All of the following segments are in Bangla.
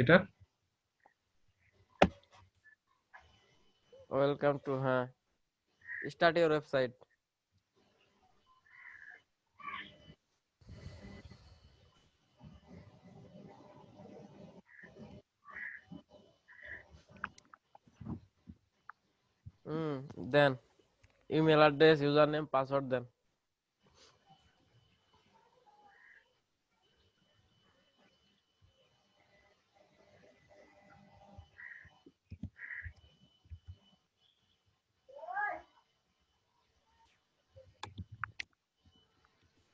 এটা ওয়েলকাম টু, হ্যাঁ, স্টার্ট ইউর ওয়েবসাইট। হুম, দেন email address, user name, password দেন।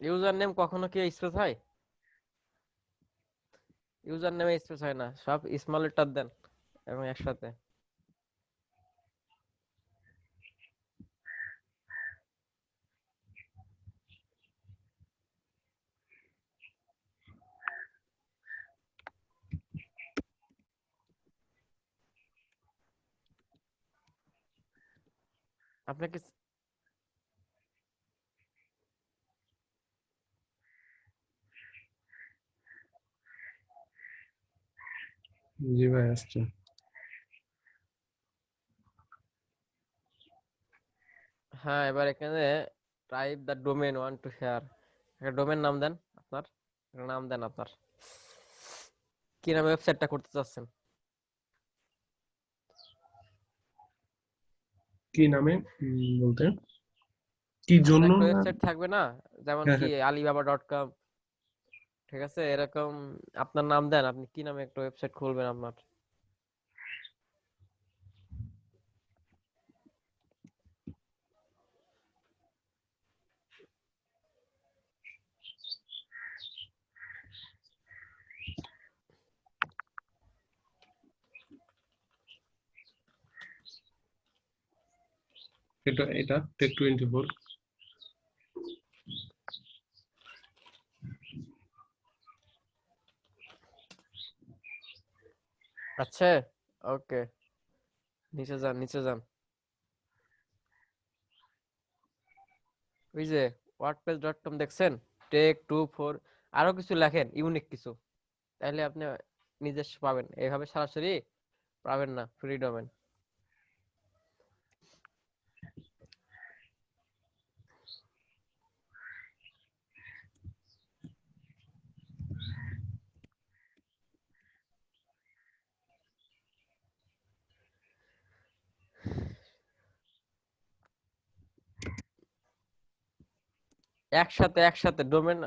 ইউজার নেম কখনো কি স্পেস হয়? ইউজার নেমে স্পেস হয় না, সব স্মল লেটার দেন এবং একসাথে। আপনাকে জি ভাই আসছে। হ্যাঁ, এবার এখানে type the domain want to share, একটা ডোমেন নাম দেন আপনার, একটা নাম দেন আপনার, কি নামে ওয়েবসাইটটা করতে চাচ্ছেন। কি নামে বলতে কি আপনার জন্য একটা না? ওয়েবসাইট থাকবে না, যেমন হ্যাঁ কি হ্যাঁ alibaba.com, ঠিক আছে, এরকম আপনার নাম দেন, আপনি কি নামে একটা ওয়েবসাইট খুলবেন আপনার। এটা টেক 24। আচ্ছা, ওকে, নিচে যান, নিচে যান। ওই যে wordpress.com দেখছেন, টেক 24, আরো কিছু লেখেন ইউনিক কিছু, তাহলে আপনি নিজস্ব পাবেন, এইভাবে সরাসরি পাবেন না ফ্রি ডোমেন। একসাথে একসাথে ডোমেন,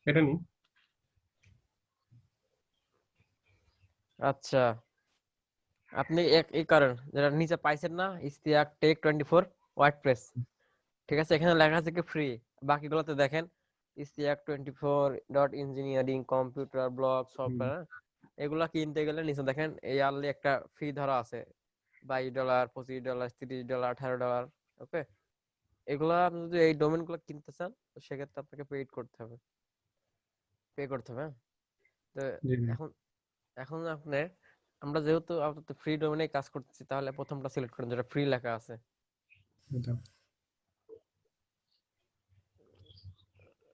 এটা নি আচ্ছা, আপনি এক এই কারণ যেটা নিচে পাইছেন না, ইশতিয়াক টেক 24 ওয়ার্ডপ্রেস, ঠিক আছে, এখানে লেখা আছে কি ফ্রি, বাকিগুলোতে দেখেন Ishtiaq 24 dot engineering, computer, blog, software, এগুলা কিনতে গেলে নিচে দেখেন ইয়ারলি একটা ফি ধরা আছে, $22, $25, $30, $18। ওকে, এগুলা আপনি যদি এই ডোমেন গুলো কিনতে চান, তো সেক্ষেত্রে আপনাকে পে করতে হবে, হ্যাঁ? তো জি জি এখন এখন আপনি, আমরা যেহেতু আপাতত ফ্রি ডোমেইনে কাজ করতেছি, তাহলে প্রথমটা সিলেক্ট করেন যেটা ফ্রি লেখা আছে। এটা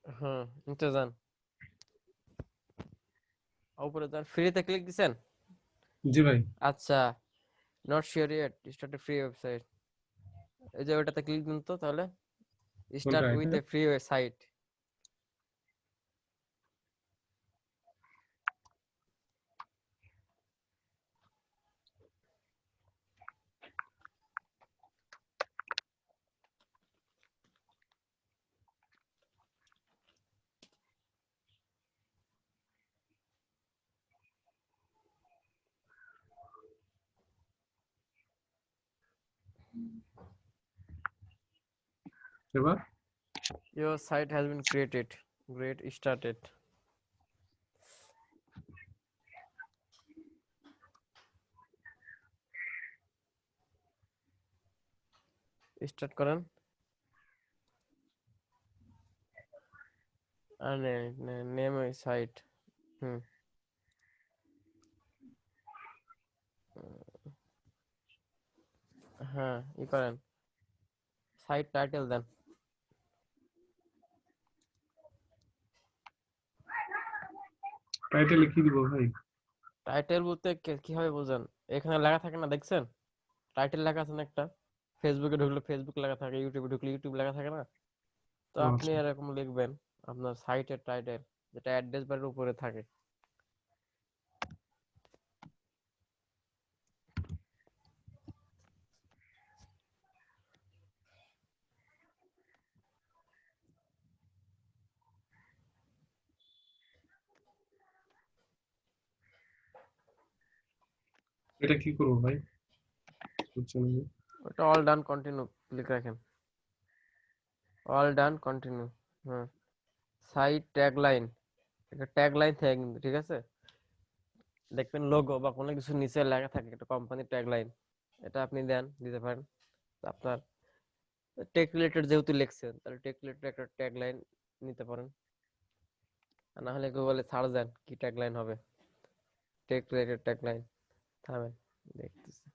হুম, নিচে যান, উপরে যান, ফ্রিতে ক্লিক দিছেন। জি ভাই। আচ্ছা, not sure yet, start A free website, এই যে ওটাতে ক্লিক দিন তো তাহলে, কোনটা স্টার্ট এটা? With a free site. এবার Your site has been created. Great, started. Start করেন। আর নেম মাই সাইট। হ্যাঁ, ই করেন, সাইট টাইটেল দেন। টাইটেলে কি দিব ভাই? টাইটেল বলতে কিভাবে বুঝেন? এখানে লেখা থাকে না, দেখছেন? টাইটেল লেখা আছে না একটা? ফেসবুকে ঢুকলে ফেসবুক লেখা থাকে, ইউটিউবে ঢুকলে ইউটিউব লেখা থাকে না? তো ও আপনি আচ্ছা, এরকম লিখবেন আপনার সাইটের টাইটেল, যেটা অ্যাড্রেস বারের উপরে থাকে। এটা কি করবো ভাই? বুঝছি না যে। ওটা অল ডান কন্টিনিউ লিখে রাখেন। All done continue. Hmm. Site tagline, একটা ট্যাগলাইন থাকে কিন্তু, ঠিক আছে? দেখবেন লোগো বা কোনো কিছু নিচে লেখা থাকে একটা কোম্পানির ট্যাগলাইন, এটা আপনি দিতে পারেন। আপনার টেক রিলেটেড যেহেতু লিখছেন, তাহলে টেক রিলেটেড একটা ট্যাগলাইন নিতে পারেন। আর না হলে গুগলে সার্চ দেন কি ট্যাগলাইন হবে, টেক রিলেটেড ট্যাগলাইন। থামেন, দেখতেছি।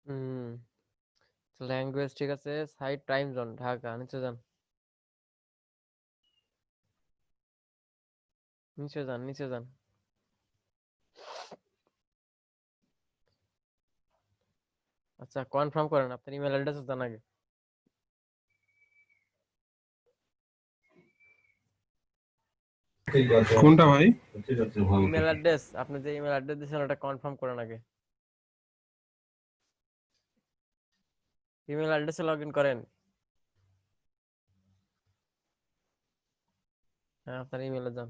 হুম, ল্যাঙ্গুয়েজ ঠিক আছে, সাইট টাইম জোন ঢাকা, নিচে যান, নিচে যান, নিচে যান। আচ্ছা, কনফার্ম করেন, আপনার ইমেল অ্যাড্রেস দেন আগে। কোনটা ভাই? ইমেল অ্যাড্রেস, আপনি যে ইমেল অ্যাড্রেস দিয়েছেন ওটা কনফার্ম করেন আগে। ইমেল অ্যাড্রেসে লগ ইন করেন। হ্যাঁ, আপনার ইমেলে যান।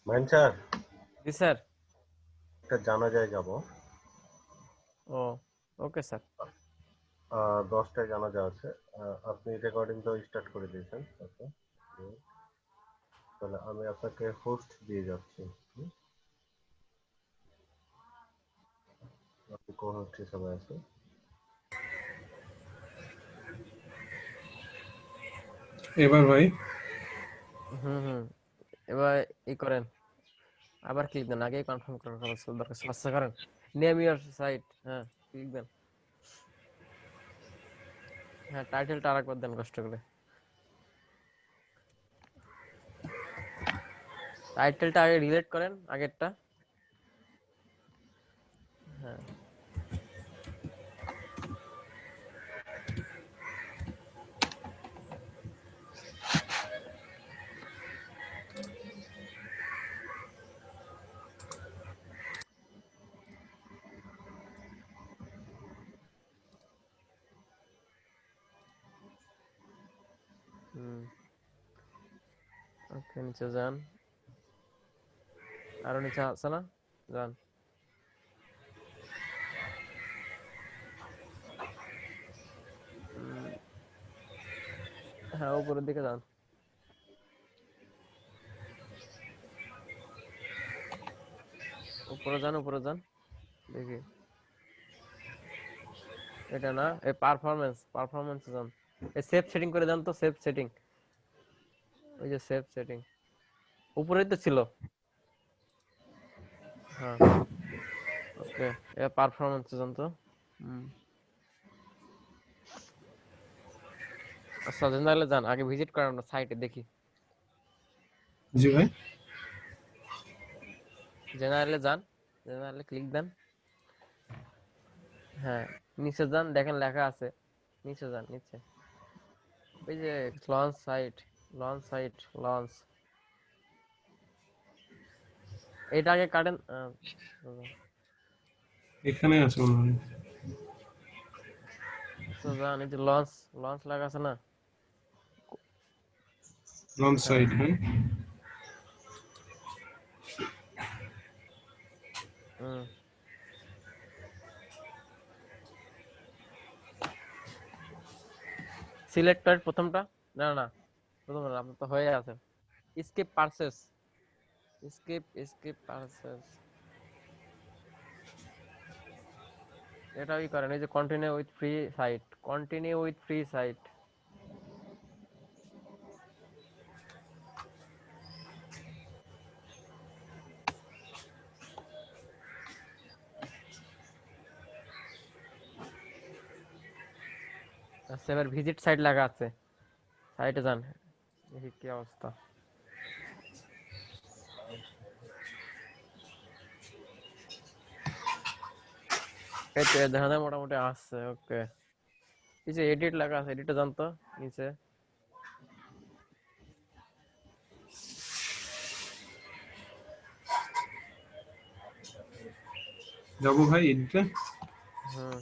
মাইন স্যার, জি স্যার। একটা জানাজায় যাব। ও, ওকে স্যার। 10টায় জানাজা আছে। আপনি রেকর্ডিংটা স্টার্ট করে দিয়েছেন। আচ্ছা, তাহলে আমি আপনাকে হোস্ট দিয়ে যাচ্ছি। আপনি কো-হোস্ট হিসাবে আছেন। এবার ভাই? হুম হুম, এবার ই করেন, আবার ক্লিক দেন, আগেই কনফার্ম করার কথা ছিল, দরকার ছিল। আচ্ছা করেন, নেম ইউর সাইট, হ্যাঁ ক্লিক দেন। হ্যাঁ, টাইটেলটা আরেকবার দেন কষ্ট করে। টাইটেলটা আগে ডিলিট করেন আগেরটা। হ্যাঁ ওকে নিচে যান, আরো নিচে আছে না, যান। হ্যাঁ উপরের দিকে যান, উপরে যান, উপরে যান, দেখি এটা না, এই পারফরম্যান্স যান, এই সেভ সেটিং করে যান তো, সেভ সেটিং, ওই যে সেভ সেটিং উপরেই তো ছিল। হ্যাঁ ওকে, এ পারফরম্যান্স যান তো। আচ্ছা জেনারেলে যান, আগে ভিজিট করেন আমরা সাইটে দেখি। জি ভাই। জেনারেলে যান, জেনারেলে ক্লিক দেন। হ্যাঁ নিচে যান, দেখেন লেখা আছে, নিচে যান, নিচে ওই যে launch site, launch site, launch, এটা আগে কাটেন। এখানে আছে মনে হয়। তো যান, এই যে লঞ্চ, লঞ্চ লেখা আছে না। লঞ্চ হ্যাঁ সাইট, হ্যাঁ। হুম সিলেক্টেড প্রথমটা, না না প্রথমটা না, আপনার তো হয়ে আছে। স্কিপ পারচেজ, স্কিপ পারচেজ, এটাই করেন, এই যে continue with free site, continue with free site. আচ্ছা এবার ভিজিট সাইট লেখা আছে, সাইটে যান, দেখি কি অবস্থা। এই তো দেখা যায় মোটামুটি আসছে, ওকে। এই যে এডিট লেখা আছে, এডিটে যান তো নিচে। যাবো ভাই এদিকে। হুম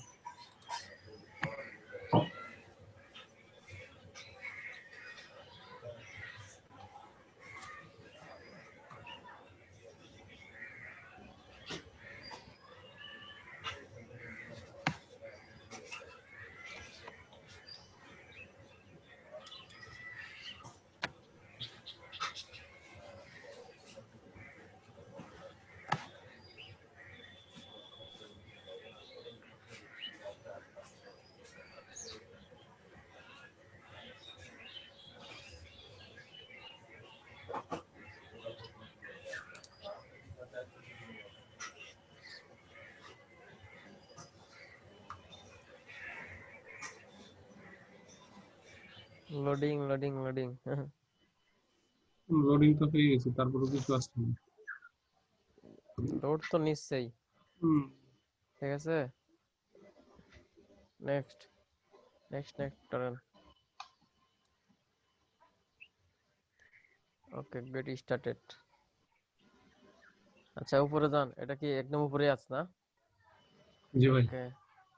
লোডিং লোডিং লোডিং। লোডিং তো হয়ে গেছে, তারপরে কিছু আসছে না। লোড তো নিশ্চয়ই, হুম। ঠিক আছে। নেক্সট, নেক্সট নেক্সট করেন। ওকে গেট স্টার্টেড। আচ্ছা উপরে যান, এটা কি একদম উপরে আছে না। জি ভাই। ওকে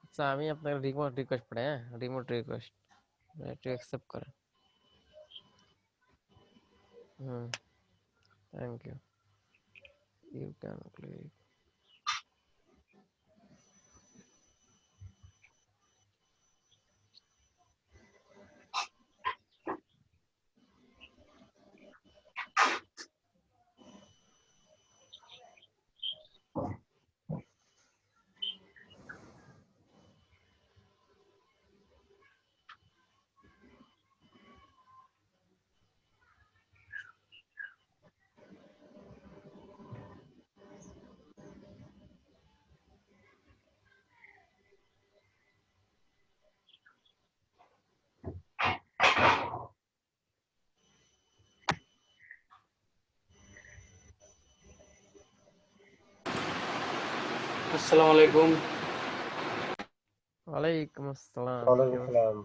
আচ্ছা আমি আপনার রিমোট রিকোয়েস্ট পড়ে, হ্যাঁ রিমোট রিকোয়েস্ট একটু অ্যাকসেপ্ট করেন। Hmm thank you, you can click. আসসালামু আলাইকুম। ওয়ালাইকুম আসসালাম, কি ওয়ালাইকুম অবস্থা? আসসালাম।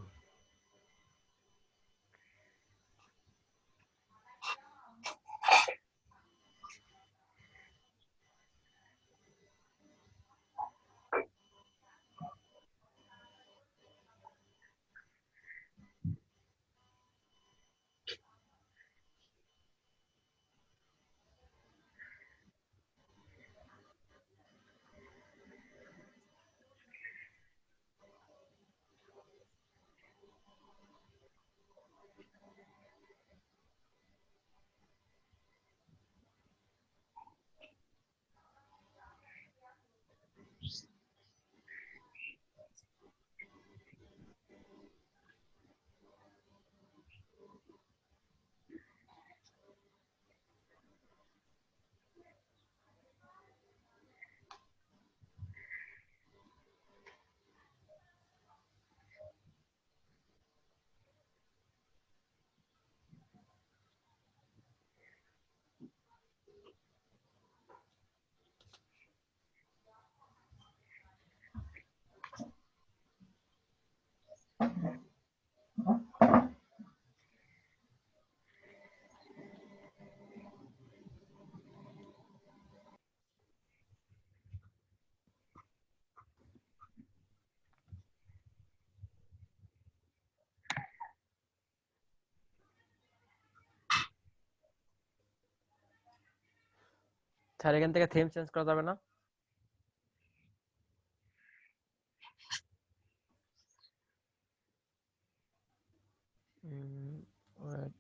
স্যার এখান থেকে থিম চেঞ্জ করা যাবে না? ওয়েট,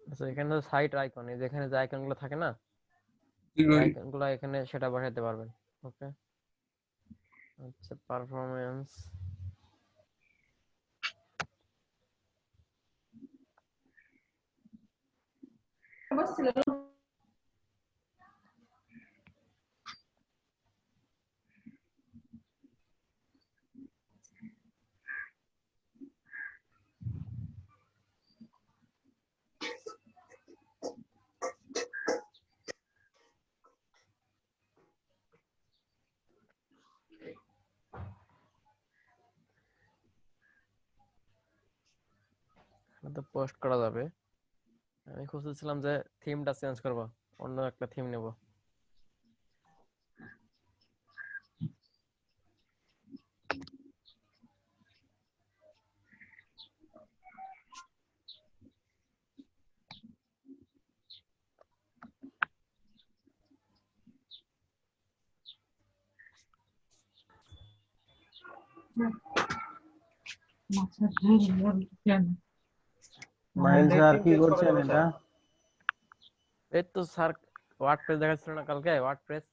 আচ্ছা এখানে তো সাইট আইকন, এই যেখানে যে আইকন গুলো থাকে না, জি এই ভাই। আইকন গুলো এখানে সেটা বসাতে পারবেন। ওকে, আচ্ছা পারফরম্যান্স, এখানে তো পোস্ট করা যাবে। আমি খুঁজতেছিলাম যে থিমটা চেঞ্জ করব, অন্য একটা থিম নেব। মাইল এটা স্যার থিম কি চেঞ্জ করা করছেন যাবে এটা? স্যার? এই তো স্যার ওয়ার্ডপ্রেস দেখাচ্ছিল না কালকে, ওয়ার্ডপ্রেস।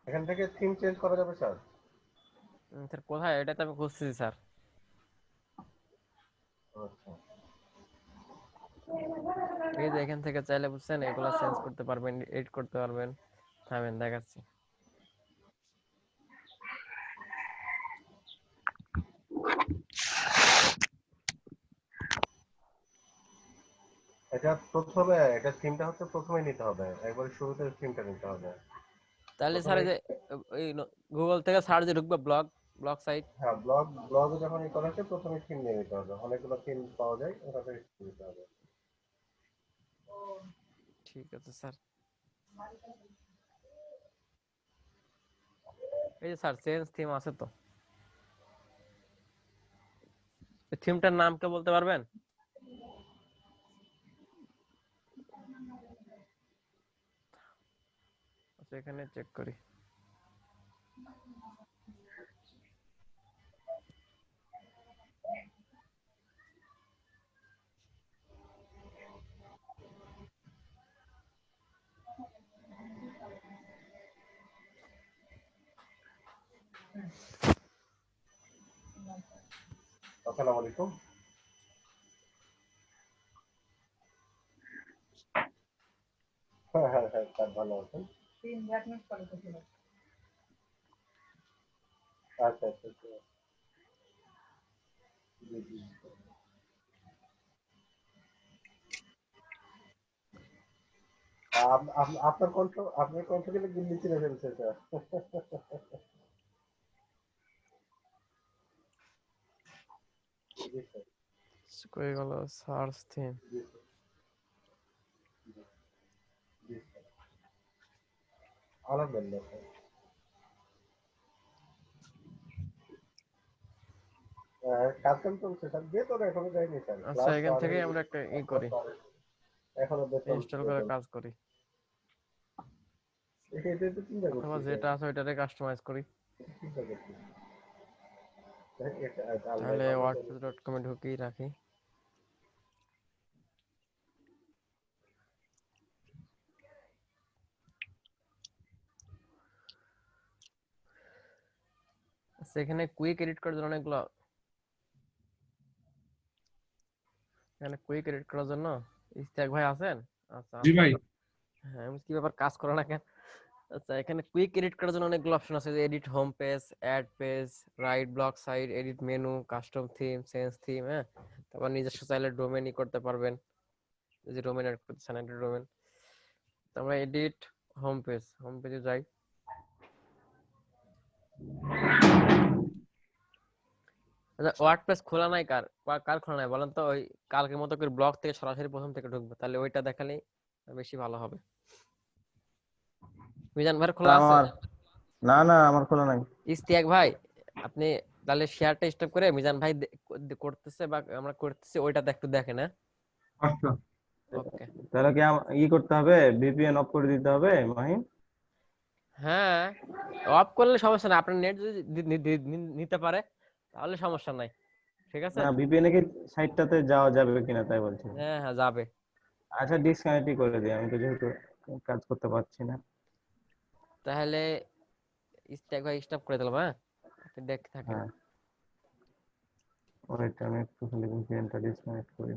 এখান থেকে থিম চেঞ্জ করা যাবে স্যার? স্যার কোথায়, এটা তো আমি খুঁজতেছি স্যার। আচ্ছা। এই যে এখান থেকে চাইলে বুঝছেন এগুলা চেঞ্জ করতে পারবেন, এডিট করতে পারবেন। থামেন দেখাচ্ছি। এটা থিমটা হচ্ছে প্রথমে নিতে হবে, একবার শুরুতে থিমটা নিতে হবে। তাহলে স্যার প্রথমে এই যে এই গুগল থেকে সার্চে ঢুকবে, ব্লগ ব্লগ সাইট। হ্যাঁ, ব্লগে যখন করা হচ্ছে প্রথমে থিম নিয়ে নিতে হবে, অনেকগুলো থিম পাওয়া যায়, ওটা থেকে নিতে হবে। ঠিক আছে স্যার। এই যে স্যার চেঞ্জ থিম আছে তো, এই থিমটার নাম কে বলতে পারবেন? আচ্ছা এখানে চেক করি। আসসালামু আলাইকুম। হ্যাঁ হ্যাঁ হ্যাঁ স্যার, ভালো আছেন? আচ্ছা আচ্ছা আচ্ছা। জি জি। আপনার কণ্ঠ কিন্তু দিল্লি চিনে ফেলছে এটা। জি স্যার। কই গেল সার্চ থিম? জি স্যার। জি স্যার। আলহামদুলিল্লাহ স্যার। কাজ কাম চলছে স্যার, বেতন এখনো দেয়নি স্যার, আচ্ছা, ক্লাস তো এখান আরো থেকে আমরা একটা করি, এখনো বেতন ইনস্টল করে বেতন কাজ করি, এটা তো চিন্তা অথবা করছি স্যার, যেটা আছে ওইটারে কাস্টমাইজ করি। চিন্তা করছি এটা আল্লাহ তাহলে ভালো জানে। wordpress.com এ ঢুকিয়ে রাখি। আচ্ছা, এখানে কুইক এডিট করার জন্য অনেকগুলো, এখানে কুইক এডিট করার জন্য ইস্তাক ভাই আছেন? আচ্ছা জি আছেন। ভাই। হ্যাঁ, আমি কি ব্যাপার, কাজ করো না কেন? আচ্ছা, এখানে কুইক এডিট করার জন্য অনেকগুলো অপশন আছে, যে edit home page, add page, write block site, edit menu, custom theme, change theme, হ্যাঁ। তারপর নিজস্ব চাইলে ডোমেইনই করতে পারবেন, যে ডোমেইন এড করতে চান একটা ডোমেইন। তারপর এডিট হোম পেজ, হোম পেজে যাই। আচ্ছা, ওয়ার্ডপ্রেস খোলা নাই কার? কার খোলা নাই বলেন তো? ওই কালকের মতো করে ব্লগ থেকে সরাসরি প্রথম থেকে ঢুকবে, তাহলে ওইটা দেখালেই বেশি ভালো হবে। মিজান ভাইয়ের খোলা আছে? আমার না না আমার খোলা নাই। ইস্তিয়াক ভাই, আপনি তাহলে শেয়ারটা স্টপ করে মিজান ভাই করতেছে বা আমরা করতেছি ওইটা একটু দেখেন, হ্যাঁ। আচ্ছা। ওকে। তাহলে কি করতে হবে, ভিপিএন অফ করে দিতে হবে মাহিম? হ্যাঁ, অফ করলে সমস্যা নাই, আপনার নেট যদি নিতে পারে তাহলে সমস্যা নাই, ঠিক আছে। না, ভিপিএন এ কি সাইটটাতে যাওয়া যাবে কিনা তাই বলছি। হ্যাঁ হ্যাঁ, যাবে। আচ্ছা, ডিসকানেক্টই করে দিই, আমি তো যেহেতু কাজ করতে পারছি না। তাহলে ইস্তিয়াক ভাই স্টপ করে দিলাম, হ্যাঁ, আপনি দেখতে থাকেন। হ্যাঁ, ওইটা আমি একটু খালি ভিপিএনটা ডিসকানেক্ট করি।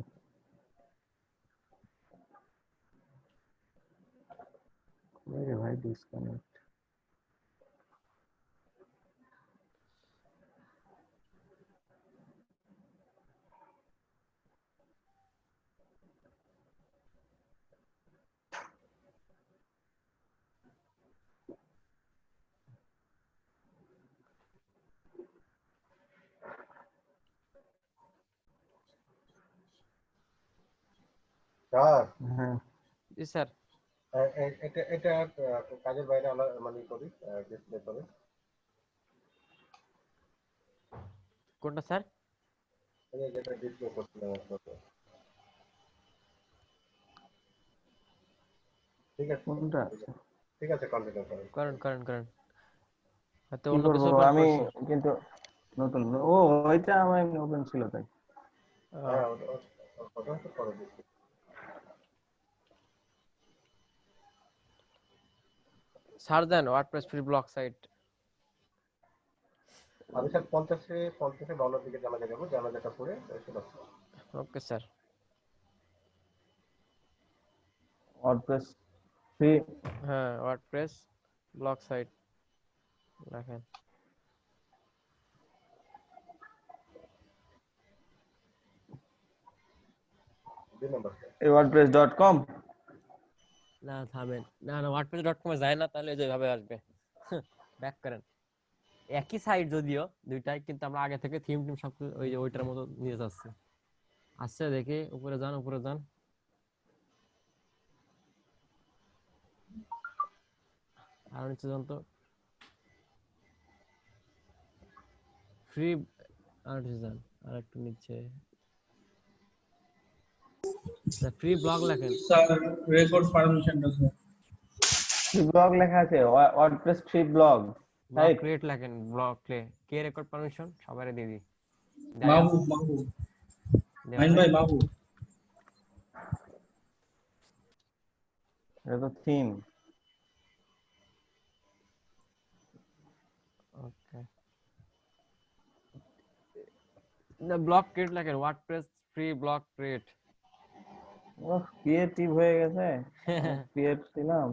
রে ভাই, ডিসকানেক্ট। স্যার হ্যাঁ, জি স্যার। এটা এটা কাজের বাইরে মানে করি, ডিসপ্লে করে। কোনটা স্যার? এই যে যেটা ডিসপ্লে করছিলাম আপনাকে। ঠিক আছে স্যার, কোনটা ঠিক আছে? আছে, ঠিক আছে, কন্টিনিউ করেন। করেন করেন করেন, হয়তো কি অন্য করবো কিছু ওপেন আমি, করছে। কিন্তু নতুন, ও ওইটা আমার ওপেন ছিল তাই। হ্যাঁ ওটা তো করে দিচ্ছি। সার দেন ওয়ার্ডপ্রেস ফ্রি ব্লগ সাইট। আমি স্যার 50-এ ভালোর দিকে জানাজা যাবো, জানাজাটা করে সেটা। Okay sir. WordPress free. হ্যাঁ, ওয়ার্ডপ্রেস ব্লগ সাইট দেখেন। দুই নম্বর স্যার। এই wordpress.com। না থামেন, না না, wordpress.com এ যায় না, তাহলে যেভাবে আসবে। ব্যাক করেন। একই সাইট যদিও দুইটাই, কিন্তু আমরা আগে থেকে থিম টিম সব ওই যে ওইটার মতো নিয়ে যাচ্ছি। আসছে দেখি, উপরে যান উপরে যান, আর নিচে যান তো, ফ্রি, আর নিচে যান, আর একটু নিচে, ফ্রি ব্লগ লেখেন। স্যার রেকর্ড পারমিশন আছে। ফ্রি ব্লগ লেখা আছে, WordPress free blog blog site. Create লেখেন, ব্লগ ক্লে কে রেকর্ড পারমিশন সবারই দিয়ে দিই। দেয়া আছে? মাহবুব মাহবুব দেওয়া আইন নাই? ভাই মাহবুব। এটা তো থিম। ওকে, না ব্লগ ক্রিয়েট লেখেন, ওয়ার্ডপ্রেস ফ্রি ব্লগ ক্রিয়েট। ও ক্রিয়েটিভ হয়ে গেছে, অনেক ক্রিয়েট ছিলাম।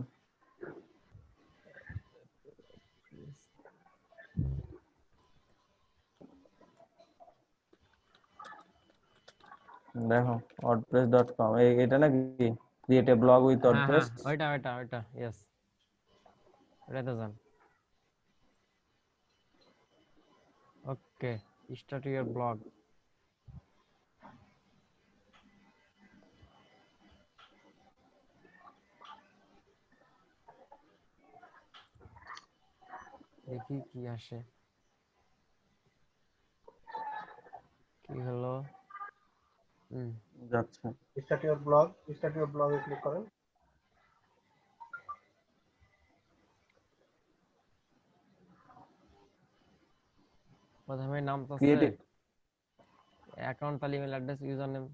দেখো wordpress.com এটা নাকি ক্রিয়েট এ ব্লগ উইথ হ্যাঁ হ্যাঁ ওয়ার্ডপ্রেস। ওইটা ইয়েস, ওটাতে যান। ওকে, স্টার্ট ইউর ব্লগ। দেখি কি আসে, কি হলো। যাচ্ছে। স্টার্ট ইউর ব্লগে ক্লিক করেন। প্রথমে নাম চাচ্ছে, ক্রিয়েট অ্যাকাউন্ট, তাহলে email address, user name.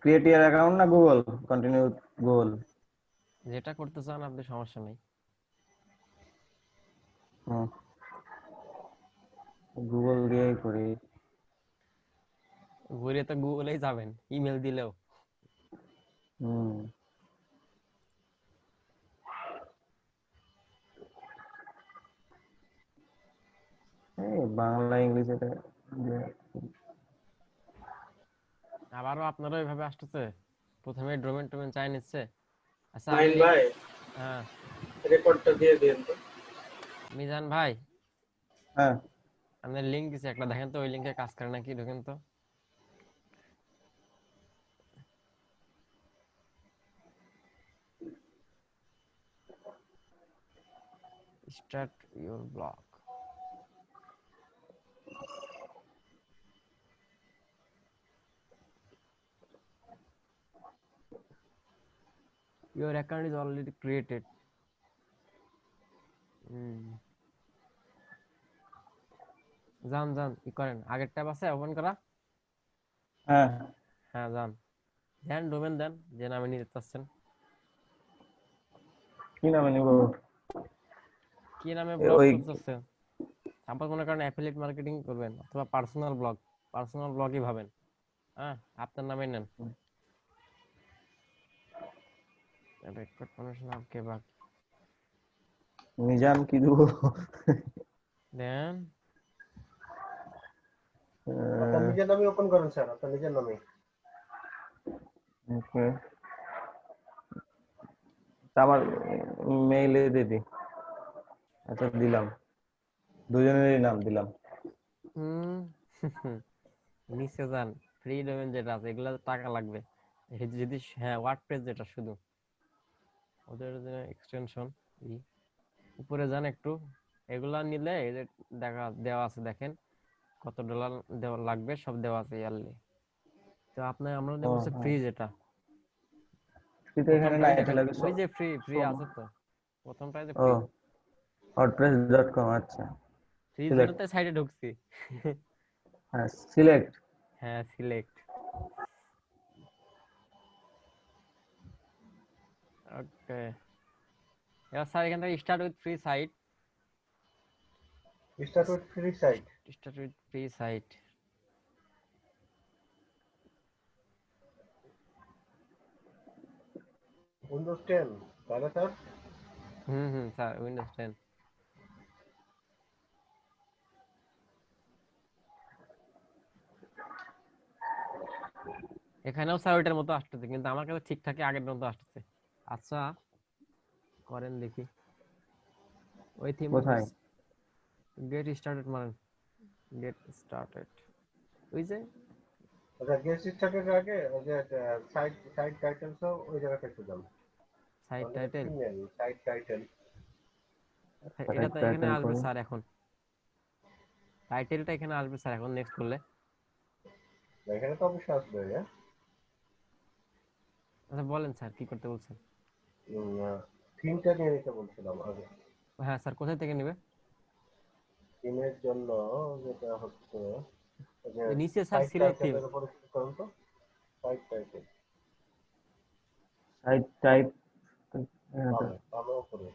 Create ইয়ার অ্যাকাউন্ট না গুগল কন্টিনিউ গুগল? যেটা করতে চান আপনি, সমস্যা নেই। গুগল দিয়েই করি। ঘুরে তো গুগলেই যাবেন, ইমেল দিলেও। হুম এই বাংলা ইংলিশ এটা আবারও আপনারও এইভাবে আসতেছে, প্রথমে ডোমেন টোমেন চাই নিচ্ছে। আচ্ছা নাইন আপনি, ভাই হ্যাঁ রেকর্ডটা দিয়ে দিন তো। মিজান ভাই, হ্যাঁ আপনার লিঙ্ক দিছে একটা, দেখেন তো ওই লিঙ্কে কাজ করে নাকি, ঢোকেন তো। Start your blog. Your account is already created. যান যান, কি করেন, আগের ট্যাব আছে ওপেন করা? হ্যাঁ হ্যাঁ যান, দেন ডোমেন দেন, যে নামে নিতে চাচ্ছেন। কি নামে নিব? কি নামে ব্লগ ওই করতে চাচ্ছেন? সাপোজ মনে করেন অ্যাফিলিয়েট মার্কেটিং করবেন, অথবা পার্সোনাল ব্লগ, পার্সোনাল ব্লগই ভাবেন। হ্যাঁ, আপনার নামে নেন। রেকর্ড পারমিশন আপকে বাকি মিজান কি দিব? দেন। আপনার নিজের নামে ওপেন করেন স্যার, আপনার নিজের নামে। ওকে, আমার মেইলে দিদি। আচ্ছা দিলাম, দুজনেরই নাম দিলাম। হুম নিচে যান, ফ্রি ডোমেন যেটা আছে এগুলা টাকা লাগবে। যদি হ্যাঁ ওয়ার্ডপ্রেস যেটা শুধু, ওদের এক্সটেনশন উপরে যান একটু, এগুলা নিলে এই যে দেখা দেওয়া আছে, দেখেন কত ডলার দেওয়া লাগবে, সব দেওয়া আছে ইয়ারলি। তো আপনার আমরা নেব হচ্ছে ফ্রি যেটা, কিন্তু এখানে প্রথমটা না, ওই এটা দেখেন, লাগে ওই যে ফ্রি ফ্রি আছে তো, প্রথমটাই যে ও ফ্রি। wordpress.com। আচ্ছা ফ্রির জন্য সিলেক্ট, তো সাইডে ঢুকছি। হ্যাঁ সিলেক্ট। হ্যাঁ সিলেক্ট, ওকে। এবার স্যার এখান থেকে start with free site, start with free site, start with free site. Windows 10 তাহলে স্যার। Sir Windows 10। এখানেও স্যার ওইটার মতো আসতেছে, কিন্তু আমার কাছে ঠিকঠাকই আগের মতো আসতেছে। আচ্ছা করেন দেখি, ওই থিম কোথায়? গেট স্টার্টেড মারেন, গেট স্টার্টেড, ওই যে আচ্ছা গেস্ট স্টার্টের আগে ওই যে সাইট টাইটেলস ওই জায়গাটা একটু যান। সাইট আমাদের টাইটেল, ফিমেল সাইট টাইটেল। এটা তো এখানে টাইটেল আসবে করি। স্যার এখন, টাইটেলটা এখানে আসবে স্যার এখন, নেক্সট করলে। এখানে তো অবশ্যই আসবে। হ্যাঁ আচ্ছা বলেন স্যার কি করতে বলছেন। থিমটা নিয়ে নিতে বলছিলাম আগে। হ্যাঁ স্যার, কোথায় থেকে নেবে? থিমের জন্য যেটা হচ্ছে ওই যে নিচে স্যার সাইট ছিল থিম। টাইটেলের উপরে ক্লিক করুন তো। সাইট টাইটেল সাইট টাইপ, পাবে পাবে উপরে।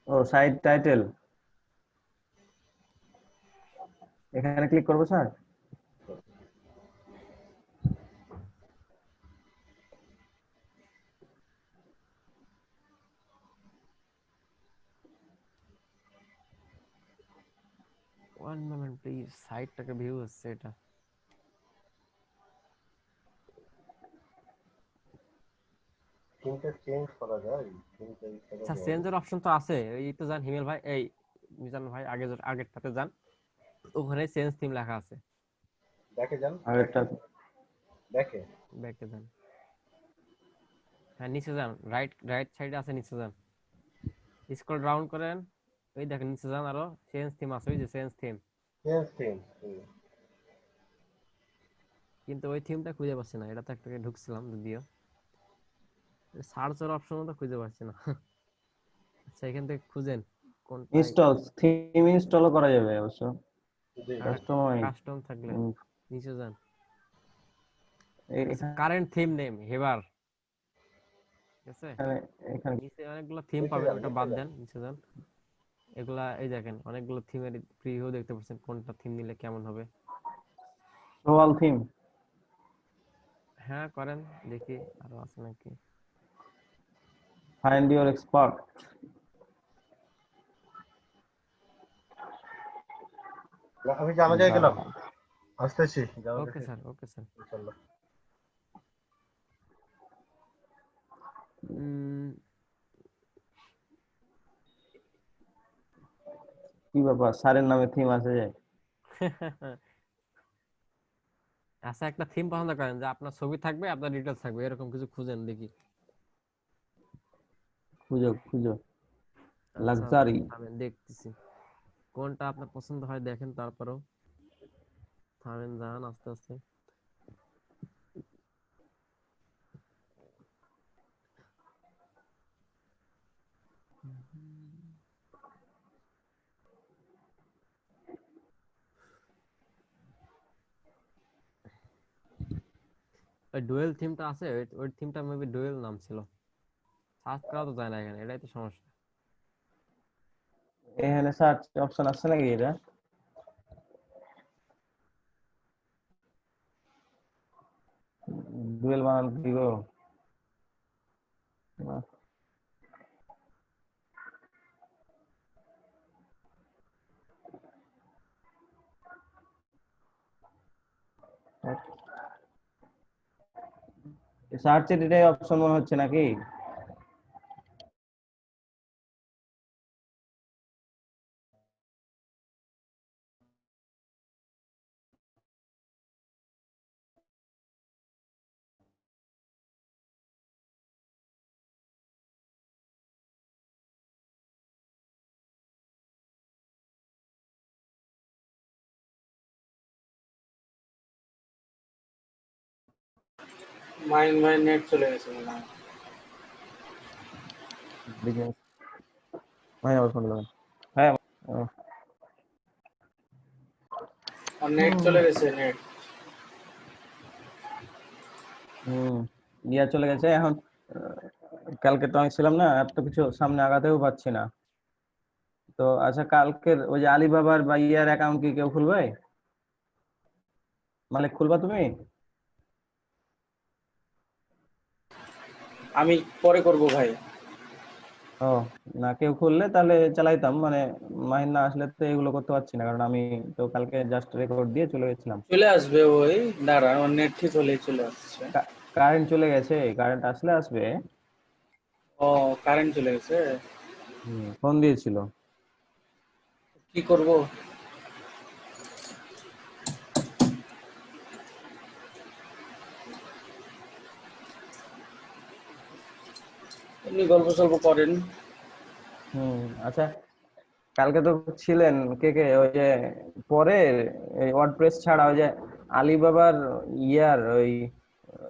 ও সাইট টাইটেল, এখানে ক্লিক করবো স্যার? ওয়ান মোমেন্ট প্লিজ, সাইটটাকে ভিউ হচ্ছে এটা। থিমটা চেঞ্জ করা যায়, থিমটা আচ্ছা চেঞ্জের অপশন তো আছে, এই তো যান হিমেল ভাই, এই মিজান ভাই আগেরটাতে যান, ওখানে চেঞ্জ থিম লেখা আছে। দেখে যান, আগেরটা দেখে ব্যাকে যান, হ্যাঁ নিচে যান, রাইট সাইডে আছে, নিচে যান, স্ক্রল ডাউন করেন, ওই দেখেন নিচে যান, আরো চেঞ্জ থিম আছে, ওই যে চেঞ্জ থিম। Change theme. কিন্তু ওই থিমটা খুঁজে পাচ্ছি না, এটা তো একটা ঢুকছিলাম যদিও, সার্চের অপশনও তো খুঁজে পাচ্ছি না। আচ্ছা এখান থেকে খুঁজেন কোনটা। ইনস্টল, থিম ইনস্টলও করা যাবে অবশ্য, জি কাস্টমাইজ। কাস্টম থাকলে নিচে যান, এখানে কারেন্ট থিম নেম হেবার, ঠিক আছে, এখানে নিচে অনেকগুলো থিম নিচে পাবেন, যান, ওটা নিচে বাদ যান। দেন, নিচে যান। এগুলা এই দেখেন অনেকগুলো থিমের প্রিভিউ দেখতে পাচ্ছেন, কোনটা থিম নিলে কেমন হবে। সোয়াল থিম, হ্যাঁ করেন, দেখি আরো আছে নাকি। Find your expert. আমি জানা যায় গেলাম, আসতেছি জানা ওকে যাচ্ছে স্যার, ওকে স্যার। ইনশাআল্লাহ। কি ব্যাপার, স্যারের নামে থিম আছে যে? আচ্ছা একটা থিম পছন্দ করেন, যে আপনার ছবি থাকবে, আপনার ডিটেলস থাকবে, এরকম কিছু খুঁজেন দেখি। খুঁজো খুঁজো, আচ্ছা লাক্সারি। আমি দেখতেছি কোনটা আপনার পছন্দ হয়, দেখেন তারপরেও থামেন, যান আস্তে আস্তে। ওই ডুয়েল থিমটা আছে, ওই থিমটা মেবি ডুয়েল নাম ছিল, সার্চ করা তো যায় না এখানে, এটাই তো সমস্যা। এখানে সার্চ অপশন আছে নাকি এটা? ডুয়েল বানান কি গো? না। সার্চের এটাই অপশন মনে হচ্ছে নাকি? মাইন ভাই নেট চলে গেছে মনে হয়। বিজনেস ভাই আবার ফোন লাগান। হ্যাঁ আর নেট চলে গেছে, নেট। ইয়া চলে গেছে এখন। কালকে তো আমি ছিলাম না, আর তো কিছু সামনে আগাতেও পাচ্ছি না। তো আচ্ছা, কালকের ওই যে আলিবাবার বা ইয়ার অ্যাকাউন্ট কি কেউ খুলবে? মালিক খুলবা তুমি? আমি পরে করব ভাই। ও না, কেউ খুললে তাহলে চালাইতাম, মানে মাহিন না আসলে তো এগুলো করতে পারছি না, কারণ আমি তো কালকে জাস্ট রেকর্ড দিয়ে চলে গেছিলাম। চলে আসবে ওই, দাঁড়া আমার নেট ঠিক হলেই চলে আসছে। কারেন্ট চলে গেছে, কারেন্ট আসলে আসবে। ও কারেন্ট চলে গেছে, ফোন দিয়েছিল। কি করব? এমনি গল্প সল্প করেন। আচ্ছা, কালকে তো ছিলেন কে কে, ওই যে পরে এই ওয়ার্ডপ্রেস ছাড়া ওই যে আলিবাবার ইয়ার ওই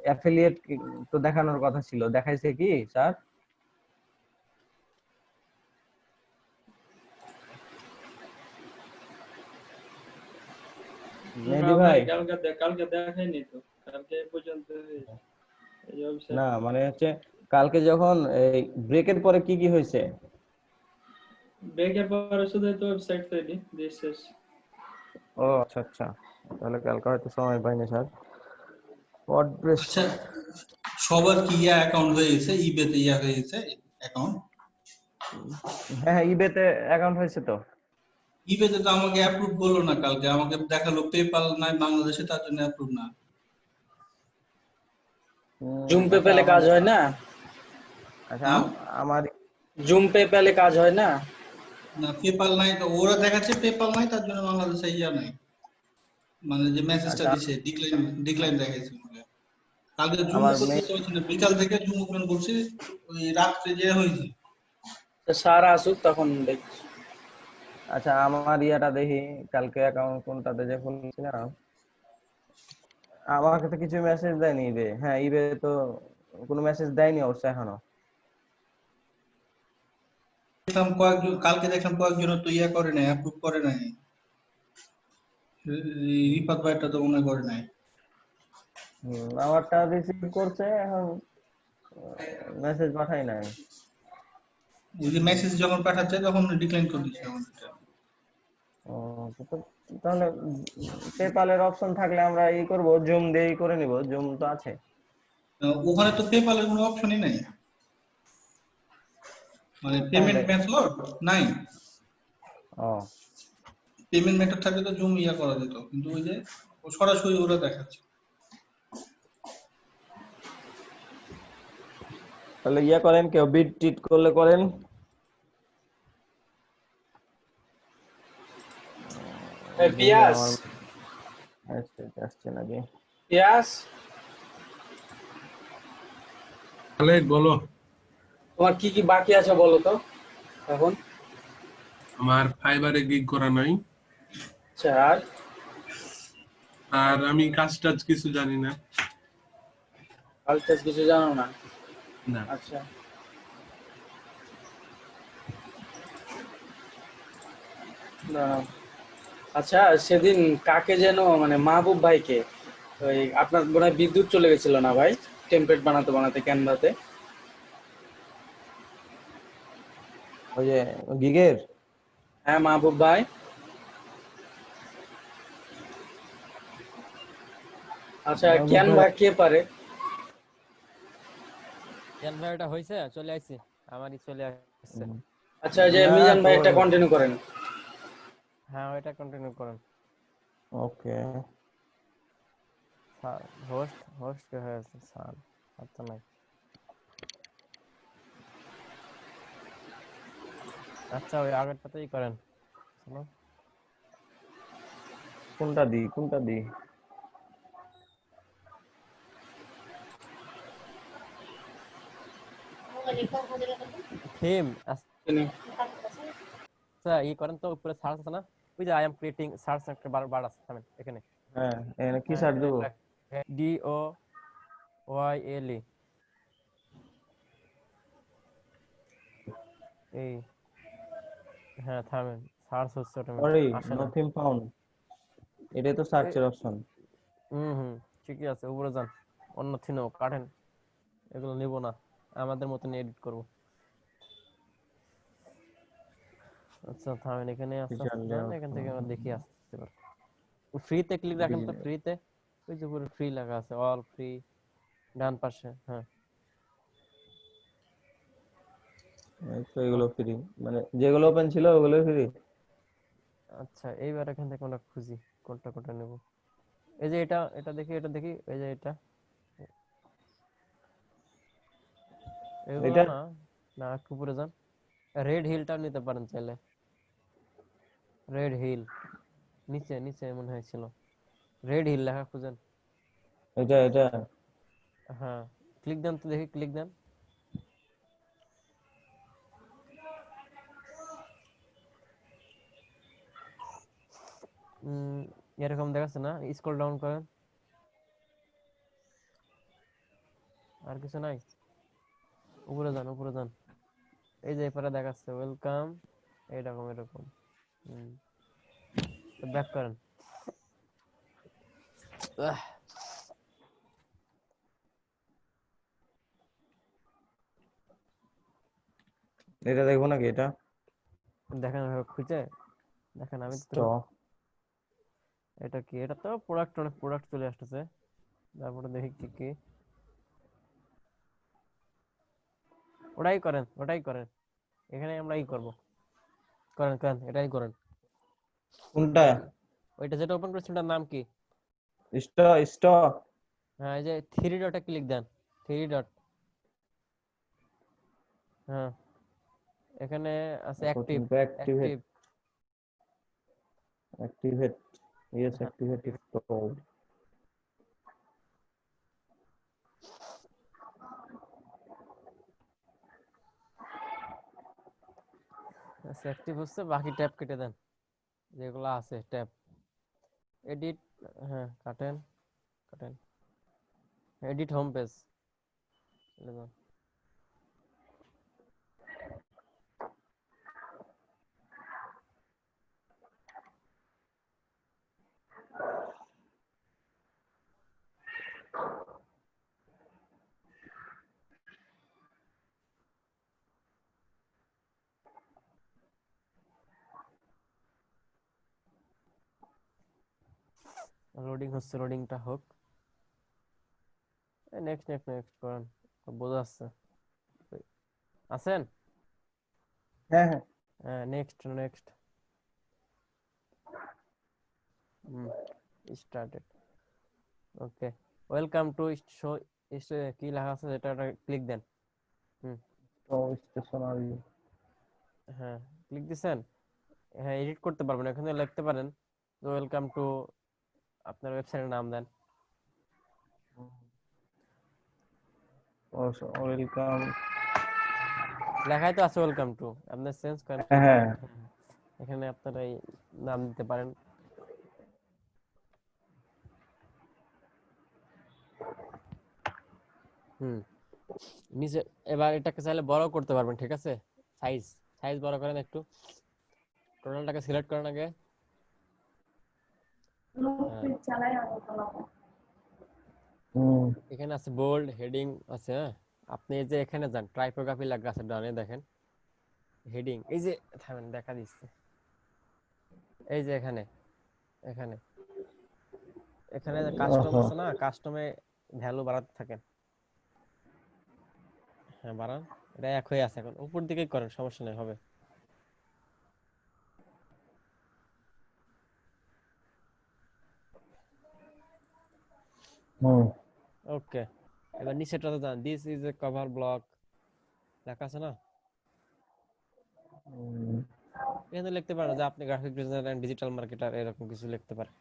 অ্যাফিলিয়েট তো দেখানোর কথা ছিল, দেখাইছে কি স্যার? মেহেদি না ভাই, ভাই? কালকে দেখাইনি তো, কালকে এই পর্যন্ত এই ওয়েবসাইট। না মানে হচ্ছে কালকে যখন এই ব্রেকের পরে কি কি হয়েছে? ব্রেকের পরে শুধু তো ওয়েবসাইট তৈরি দিস শেষ। ও আচ্ছা আচ্ছা, তাহলে কালকে হয়তো সময় পাইনি স্যার। ওয়ার্ডপ্রেস, আচ্ছা, সবার কি ইয়া অ্যাকাউন্ট হয়ে গেছে? ইবেতে ইয়া হয়ে গেছে অ্যাকাউন্ট? হ্যাঁ হ্যাঁ, ইবেতে অ্যাকাউন্ট হয়েছে তো। ইবেতে তো আমাকে অ্যাপ্রুভ করলো না কালকে, আমাকে দেখালো পেপাল নাই বাংলাদেশে, তার জন্য অ্যাপ্রুভ না। জুম পে আচ্ছা পেলে কাজ হয় না? আচ্ছা হ্যাঁ? আমার জুম পে পেলে কাজ হয় না? না, পেপাল নাই তো, ওরা দেখাচ্ছে পেপাল নাই, তার জন্য বাংলাদেশে ইয়া নাই, মানে যে মেসেজটা আচ্ছা দিছে ডিক্লাইন ডিক্লাইন দেখাইছে আমাকে। কালকে জুম আমার ওপেন করতে পারছি না, বিকাল থেকে জুম ওপেন করছি, ওই রাত্রে যে হয়েছে। তো স্যার আসুক তখন দেখছি। আচ্ছা আমার ইয়াটা দেখি, কালকে অ্যাকাউন্ট কোনটাতে যে খুলছিলাম, আমাকে তো কিছু মেসেজ দেয়নি ইবে। হ্যাঁ ইবে তো কোনো মেসেজ দেয়নি অবশ্য এখনো। দেখলাম কয়েকজন, কালকে দেখলাম কয়েকজন তো ইয়া করে নাই, অ্যাপ্রুভ করে নাই। রিপাত ভাইটা তো মনে করে নাই। আমারটা রিসিভ করছে এখন, মেসেজ পাঠাই নাই। ওই যে মেসেজ যখন পাঠাচ্ছে তখন ডিক্লাইন করে দিচ্ছে আমাদেরটা। ও তাহলে পেপালের অপশন থাকলে আমরা ই করব, জুম দিয়েই করে নিব, জুম তো আছে। ওখানে তো পেপালের কোনো অপশনই নাই, মানে পেমেন্ট তাহলে মেথড নাই। ও পেমেন্ট মেথড থাকলে তো জুম ইয়া করা যেত, কিন্তু ওই যে ও সরাসরি ওরা দেখাচ্ছে। তাহলে ইয়া করেন, কেউ বিট টিট করলে করেন। দেখি পিয়াস, আমার মেসেজ আসছে নাকি। পিয়াস তাহলে বলো। তোমার কি কি বাকি আছে বলো তো এখন। আমার ফাইবারে গিগ করা নাই, আচ্ছা আর আর আমি কাজ টাজ কিছু জানি না। কালচার কিছু জানো না? না। আচ্ছা দাঁড়াও। আচ্ছা সেদিন কাকে যেন মানে মাহবুব ভাইকে, ওই আপনার মনে হয় বিদ্যুৎ চলে গেছিল না ভাই, টেমপ্লেট বানাতে বানাতে ক্যানভাতে? ওই যে গিগের, হ্যাঁ মাহবুব ভাই। আচ্ছা ক্যানভা কে পারে? ক্যানভা এটা হয়েছে, চলে আসছে, আমারই চলে আসছে। আচ্ছা এই যে না মিজান ভাই তোর, এটা কন্টিনিউ করেন। হ্যাঁ ওইটা কন্টিনিউ করেন। ওকে হোস্ট হোস্ট কে হয়েছে স্যার, আচ্ছা নাই। আচ্ছা ওই আগেরটাতেই করেন, চলো। কোনটা দি কোনটা দি? থিম তিনি আচ্ছা ই করেন তো, উপরে সার্চ আছে না, ওই যে আই এম ক্রিয়েটিং সার্চ একটা বার আছে থামেন এখানে। হ্যাঁ এখানে কি হ্যাঁ সার দেবো? ডি ও ওয়াই এল ই, এই হ্যাঁ থামেন, সার্চ হচ্ছে সরি, অটোমেটিক, আসে না। নাথিং ফাউন্ড, এটাই তো সার্চের অপশন। হুম ঠিকই আছে, উপরে যান, অন্য থিনও কাটেন, এগুলো নিব না, আমাদের মতন এডিট করব। আচ্ছা থামেন, এখানে আস্তে আস্তে যান, এখান থেকে আমরা দেখি আস্তে আস্তে করে। ফ্রিতে ক্লিক রাখেন তো, ফ্রিতে ওই যে উপরে ফ্রি লেখা আছে, অল ফ্রি ডান পাশে। হ্যাঁ তো এগুলো ফ্রি, মানে যেগুলো ওপেন ছিল ওগুলো ফ্রি। আচ্ছা এইবার এখান থেকে আমরা খুঁজি কোনটা কোনটা নেব। এই যে এটা এটা দেখি, এটা দেখি, এই যে এটা, এগুলো এটা না, না একটু উপরে যান, রেড হিলটা নিতে পারেন চাইলে, রেড হিল নিচে নিচে মনে হয়েছিল, রেড হিল লেখা খুঁজেন। এটা এটা হ্যাঁ ক্লিক দেন তো দেখি, ক্লিক দেন। এরকম দেখাচ্ছে না, স্ক্রল ডাউন করেন, আর কিছু নাই, উপরে যান উপরে যান, এই যে এপারে দেখাচ্ছে ওয়েলকাম, এরকম এরকম। ব্যাক করেন। এটা দেখবো নাকি? এটা দেখেন খুঁজে দেখেন, আমি তো স্টক, এটা কি, এটা তো প্রোডাক্ট, অনেক প্রোডাক্ট চলে আসতেছে, তারপরে দেখি কি কি, ওটাই করেন ওটাই করেন, এখানে আমরা ই করব, করেন করেন এটাই করেন। কোনটা? ওইটা যেটা ওপেন করেছেন ওটার নাম কি? স্ট হ্যাঁ, এই যে থ্রি ডটে ক্লিক দেন, থ্রি ডট। হ্যাঁ, এখানে আছে active, active. Activate, yes activate install. আচ্ছা, অ্যাক্টিভ হচ্ছে, বাকি ট্যাব কেটে দেন যেগুলো আছে ট্যাব। এডিট, হ্যাঁ কাটেন, কাটেন। এডিট হোম পেজ, লোডিং হচ্ছে, লোডিংটা হোক। নেক্সট নেক্সট নেক্সট করেন, বোঝা যাচ্ছে। আছেন? হ্যাঁ হ্যাঁ। হ্যাঁ, next next. Started. Okay, welcome to show. কি লেখা আছে যেটা ক্লিক দেন। স্টেশনারি। হ্যাঁ, ক্লিক দিছেন। হ্যাঁ, এডিট করতে পারবেন, এখানে লিখতে পারেন ওয়েলকাম টু, আপনার ওয়েবসাইটের নাম দেন। ওয়েলকাম, লেখাই তো আছে ওয়েলকাম টু, আপনি চেঞ্জ করেন। হ্যাঁ এখানে আপনারা এই নাম দিতে পারেন। নিচে এবার এটাকে চাইলে বড় করতে পারবেন, ঠিক আছে? সাইজ সাইজ বড় করেন একটু, টোটালটাকে সিলেক্ট করেন আগে। এখানে আছে বোল্ড, হেডিং আছে। হ্যাঁ, আপনি এই যে এখানে যান, টাইপোগ্রাফি লেখা আছে ডানে দেখেন, হেডিং, এই যে থামেন দেখা দিচ্ছে, এই যে এখানে, এখানে এখানে কাস্টম আছে না, কাস্টমে ভ্যালু বাড়াতে থাকেন। হ্যাঁ বাড়ান, এটা এক হয়ে আছে, এখন উপর দিকেই করেন, সমস্যা নেই, হবে। ওকে, এবার নিচেটাতে যান, this is a cover block লেখা আছে না, এখানে লিখতে পারেন যে আপনি graphic designer and digital marketer, এরকম কিছু লিখতে পারেন।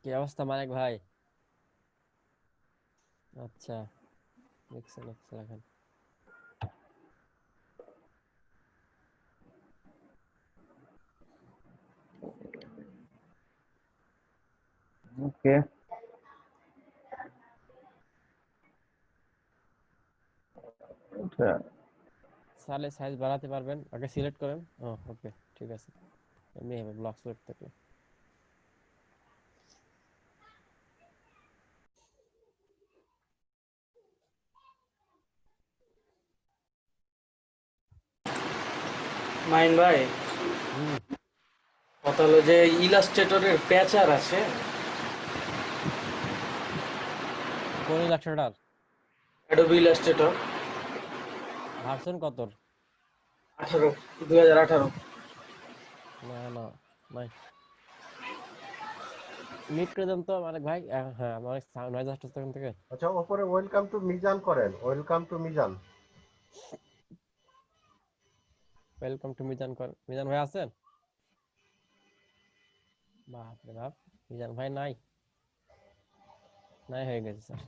কি অবস্থা মানিক ভাই? আচ্ছা, লিখছেন লিখছেন এখন। ওকে, তাহলে সাইজ বাড়াতে পারবেন, আগে সিলেক্ট করেন। ওকে, ঠিক আছে, এমনি হবে ব্লক সিলেক্ট থাকলে। মাইন ভাই, হুম, কথা হলো যে ইলাস্ট্রেটরের প্যাচার আছে, কোন ইলাস্ট্রেটর? অ্যাডোবি ইলাস্ট্রেটর ভার্সন কত? 18, 2018। না না, নাই। মিট করে দেন তো মানিক ভাই। হ্যাঁ, আমার নয়েজ আসছে তখন থেকে। আচ্ছা, ওপরে ওয়েলকাম টু মিজান করেন, welcome to Mizan. Welcome to Mizan কর, মিজান ভাই আছেন? বাপ রে বাপ, মিজান ভাই নাই, নাই হয়ে গেছে স্যার।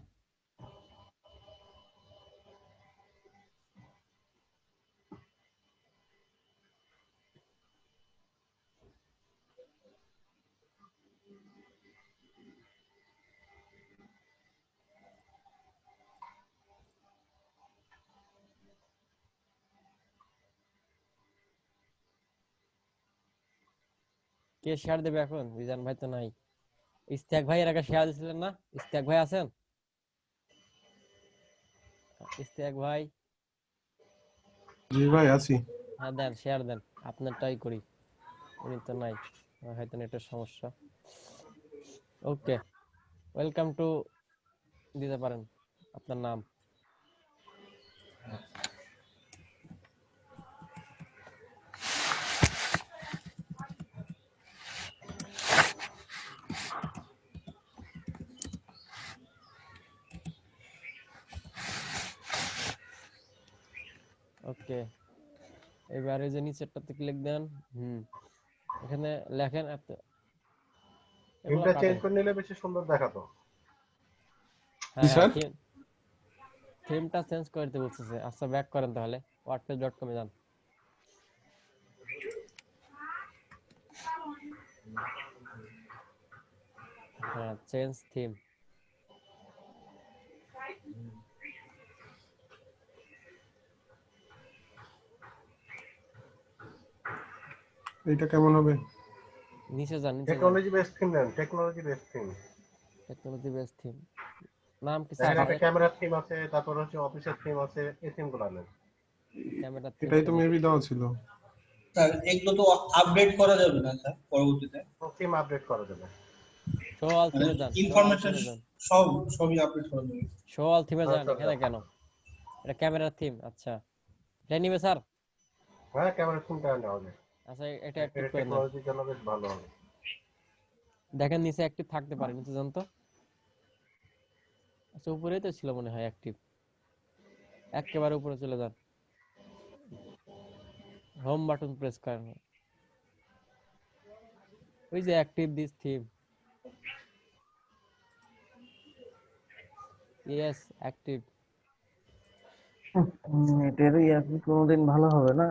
কে শেয়ার দেবে এখন? রিজান ভাই তো নাই। ইস্তেক ভাই এর আগে শেয়ার দিছিলেন না? ইস্তেক ভাই আছেন? ইস্তেক ভাই, জি ভাই আছি। হ্যাঁ দেন, শেয়ার দেন। আপনারটাই করি। উনি তো নাই, হয়তো নেটের সমস্যা। ওকে, ওয়েলকাম টু দিতে পারেন আপনার নাম। ওকে, এবারে যে নিচেরটাতে ক্লিক দেন। এখানে লেখেন এগুলো থিমটা চেঞ্জ কাটেন। করে নিলে বেশি সুন্দর দেখাতো। হ্যাঁ হ্যাঁ, স্যার থিমটা চেঞ্জ করে দিতে বলতেছে। আচ্ছা, ব্যাক করেন তাহলে, wordpress.com এ যান। হ্যাঁ, চেঞ্জ থিম। এটা কেমন হবে? নিচে যান, নিচে যান। টেকনোলজি বেস থিম নেন, technology base theme. Technology base theme নাম কি স্যার? দেখেন একটা ক্যামেরার থিম আছে, তারপর হচ্ছে অফিসের থিম আছে, এই থিমগুলো নেন। ক্যামেরা থিম এটাই তো খুঁজি। মেবি দেওয়া ছিল। স্যার এগুলো তো আপডেট করা যাবে না স্যার পরবর্তীতে, থিম আপডেট করা যাবে। শো অল মানে থিমে যান, শো অল ইনফরমেশন থিমে যান। সবই আপডেট করা যাবে। শো অল থিমে হ্যাঁ যান। স্যার, এখানে কেন? এটা ক্যামেরার থিম। আচ্ছা, এটা নিবে স্যার? হ্যাঁ ক্যামেরার থিমটা নেওয়া যায়। আচ্ছা, এটা অ্যাক্টিভ এটা করে নেন। টেকনোলজির জন্য বেশ ভালো হবে। দেখেন নিচে অ্যাক্টিভ থাকতে পারে, নিচে যান তো। আচ্ছা, উপরেই তো ছিল মনে হয় অ্যাক্টিভ। একেবারে উপরে চলে যান, হোম বাটন প্রেস করেন। ওই যে active this theme, yes active. এটারই আপনি কোনোদিন ভালো হবে না।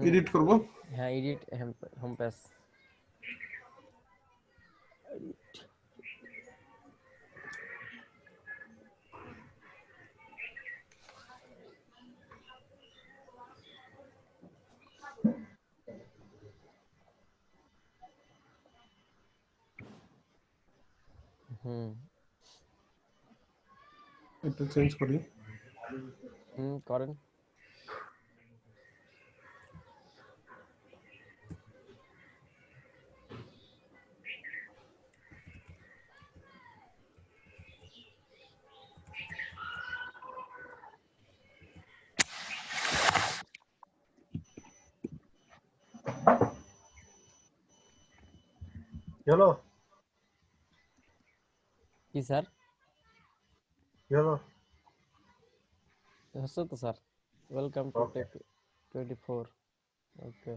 এডিট করব। হ্যাঁ, এডিট হোম পেজ। হুম এটা চেঞ্জ করি। করেন। কি হলো? কি স্যার? কি হলো? হচ্ছে তো sir. Welcome to okay. Tech 24। Okay,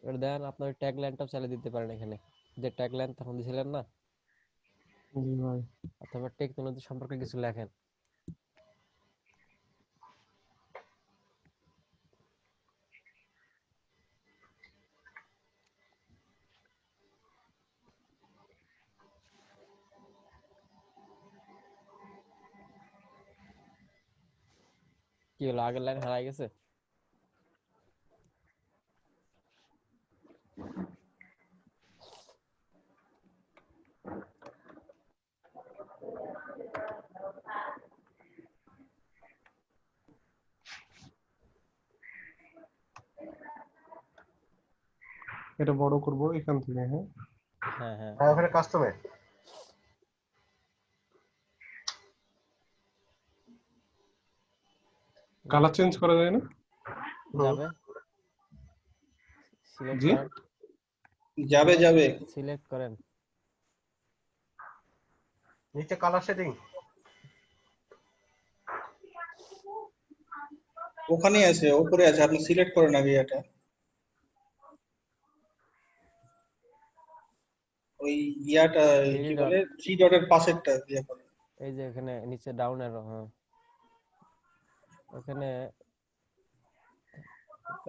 এবার দেন আপনার ট্যাগ লাইনটাও চালিয়ে দিতে পারেন এখানে, যে ট্যাগ লাইন তখন দিয়েছিলেন না, জি ভাই। অথবা টেকনোলজি সম্পর্কে কিছু লেখেন। কি হলো, আগের লাইন হারাই গেছে? এটা বড় করব এখান থেকে। হ্যাঁ হ্যাঁ হ্যাঁ, হ্যাঁ ওখানে কাস্টমে কালার চেঞ্জ করা যায় না? যাবে, সিলেক্ট জি করেন। যাবে যাবে সিলেক্ট করেন। নিচে কালার সেটিং। ওখানেই আছে, উপরে আছে, আপনি সিলেক্ট করেন আগে এটা। ওই ইয়াটা থ্রি কি ডট, বলে, থ্রি ডটের পাশেরটা ইয়ে করেন। এই যে এখানে নিচে ডাউন অ্যারো, হ্যাঁ ওখানে।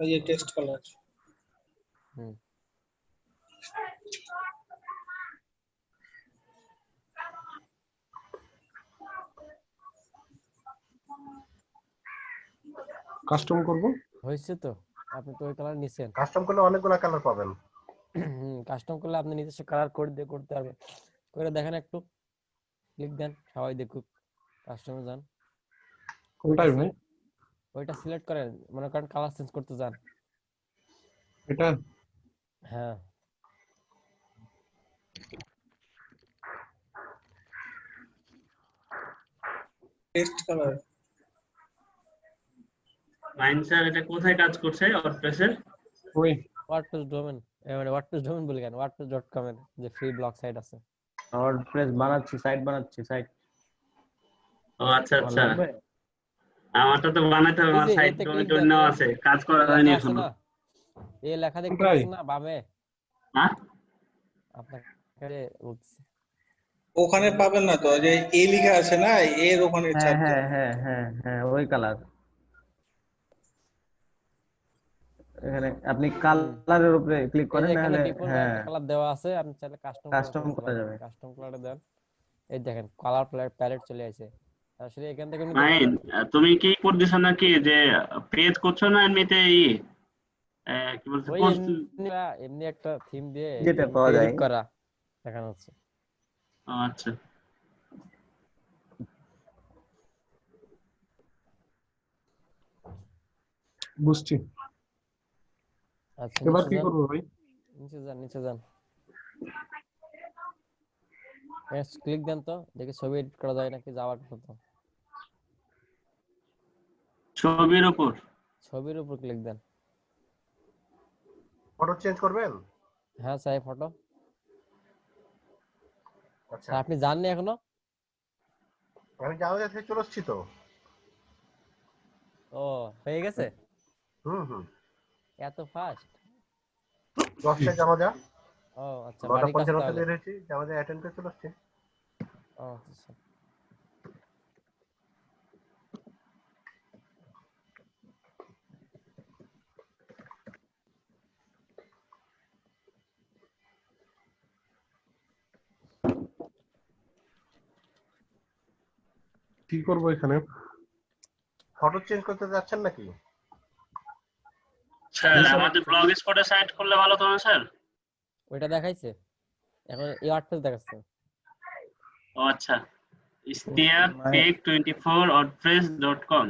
ওই যে টেক্সট কালার। হুম কাস্টম করব। হয়েছে তো, আপনি তো ওই কালার নিছেন। কাস্টম করলে অনেকগুলো কালার পাবেন। কাস্টম করলে আপনি নিজস্ব কালার কোড দিয়ে করতে পারবেন। করে দেখেন একটু, ক্লিক দেন, সবাই দেখুক। কাস্টমে যান, কোনটাই ভাই? ওইটা সিলেক্ট করেন, মনে করেন কালার চেঞ্জ করতে যান। এটা হ্যাঁ, টেস্ট কালার। মাইন স্যার এটা কোথায় কাজ করছে ওয়ার্ডপ্রেসের? ওই ওয়ার্ডপ্রেস ডোমেন, মানে ওয়ার্ডপ্রেস ডোমেন বলি কেন, wordpress.com এর যে ফ্রি ব্লগ সাইট আছে। ওয়ার্ডপ্রেস বানাচ্ছি, সাইট বানাচ্ছি, সাইট ও আচ্ছা আচ্ছা, লাগবে। আমারটা তো বানাতে হবে, এই আমার যে সাইট এতে ডোমেন ক্লিক দেন, নেওয়া আছে, কাজ করা হয়নি লেখা আছে এখনো। না, এই লেখা দেখতে কোথায়? পাচ্ছেন না বামে? হ্যাঁ আপনাকে বলতেছি। ওখানে পাবেন না তো, যে এ লেখা আছে না, এর ওখানে হ্যাঁ চাপ হ্যাঁ দেন। হ্যাঁ হ্যাঁ হ্যাঁ, ওই কালার। এখানে আপনি কালারের উপরে ক্লিক এই করেন, যে এখানে নাহলে ডিফল্ট হ্যাঁ একটা কালার দেওয়া আছে, আপনি চাইলে কাস্টম কালার কাস্টম করতে করা পারেন। যাবে। কাস্টম কালারে দেন, এই দেখেন কালার প্যালেট চলে আসে। আসলে এখান থেকে নিতে মাইন, পারবেন। তুমি কি করতেছো নাকি যে পেজ করছো না এমনিতে কি বলছো ওই পোস্ট? এমনি একটা থিম দিয়ে যেটা পাওয়া যায়। এডিট করা দেখানো হচ্ছে। আচ্ছা, বুঝছি। আচ্ছা, এবার নিচে কি যান, করব ভাই? নিচে যান, নিচে যান, ক্লিক দেন তো, দেখি ছবি এডিট করা যায় নাকি। যাওয়ার মতো ছবির উপর। ছবির উপর ক্লিক দেন। ফটো চেঞ্জ করবেন? হ্যাঁ চাই ফটো। আচ্ছা, স্যার আপনি জাননি এখনো? আমি জানাজা থেকে চলে এসেছি তো। ও, হয়ে গেছে হুম। এত ফাস্ট? 10টায় জানাজা, ও আচ্ছা, 9টা বাড়ির কাছে 55-তে তাহলে। বের হয়েছি, জানাজা অ্যাটেন্ড করে চলে এসেছি। ও আচ্ছা, কি করব এখানে? ফটো চেঞ্জ করতে যাচ্ছেন নাকি? স্যার আমাদের ব্লগ স্পটে সাইট করলে ভালো তো না স্যার? ওইটা দেখাইছে, এখন এই ওয়ার্ডপ্রেস দেখাচ্ছে। ও আচ্ছা, istiapeg24wordpress.com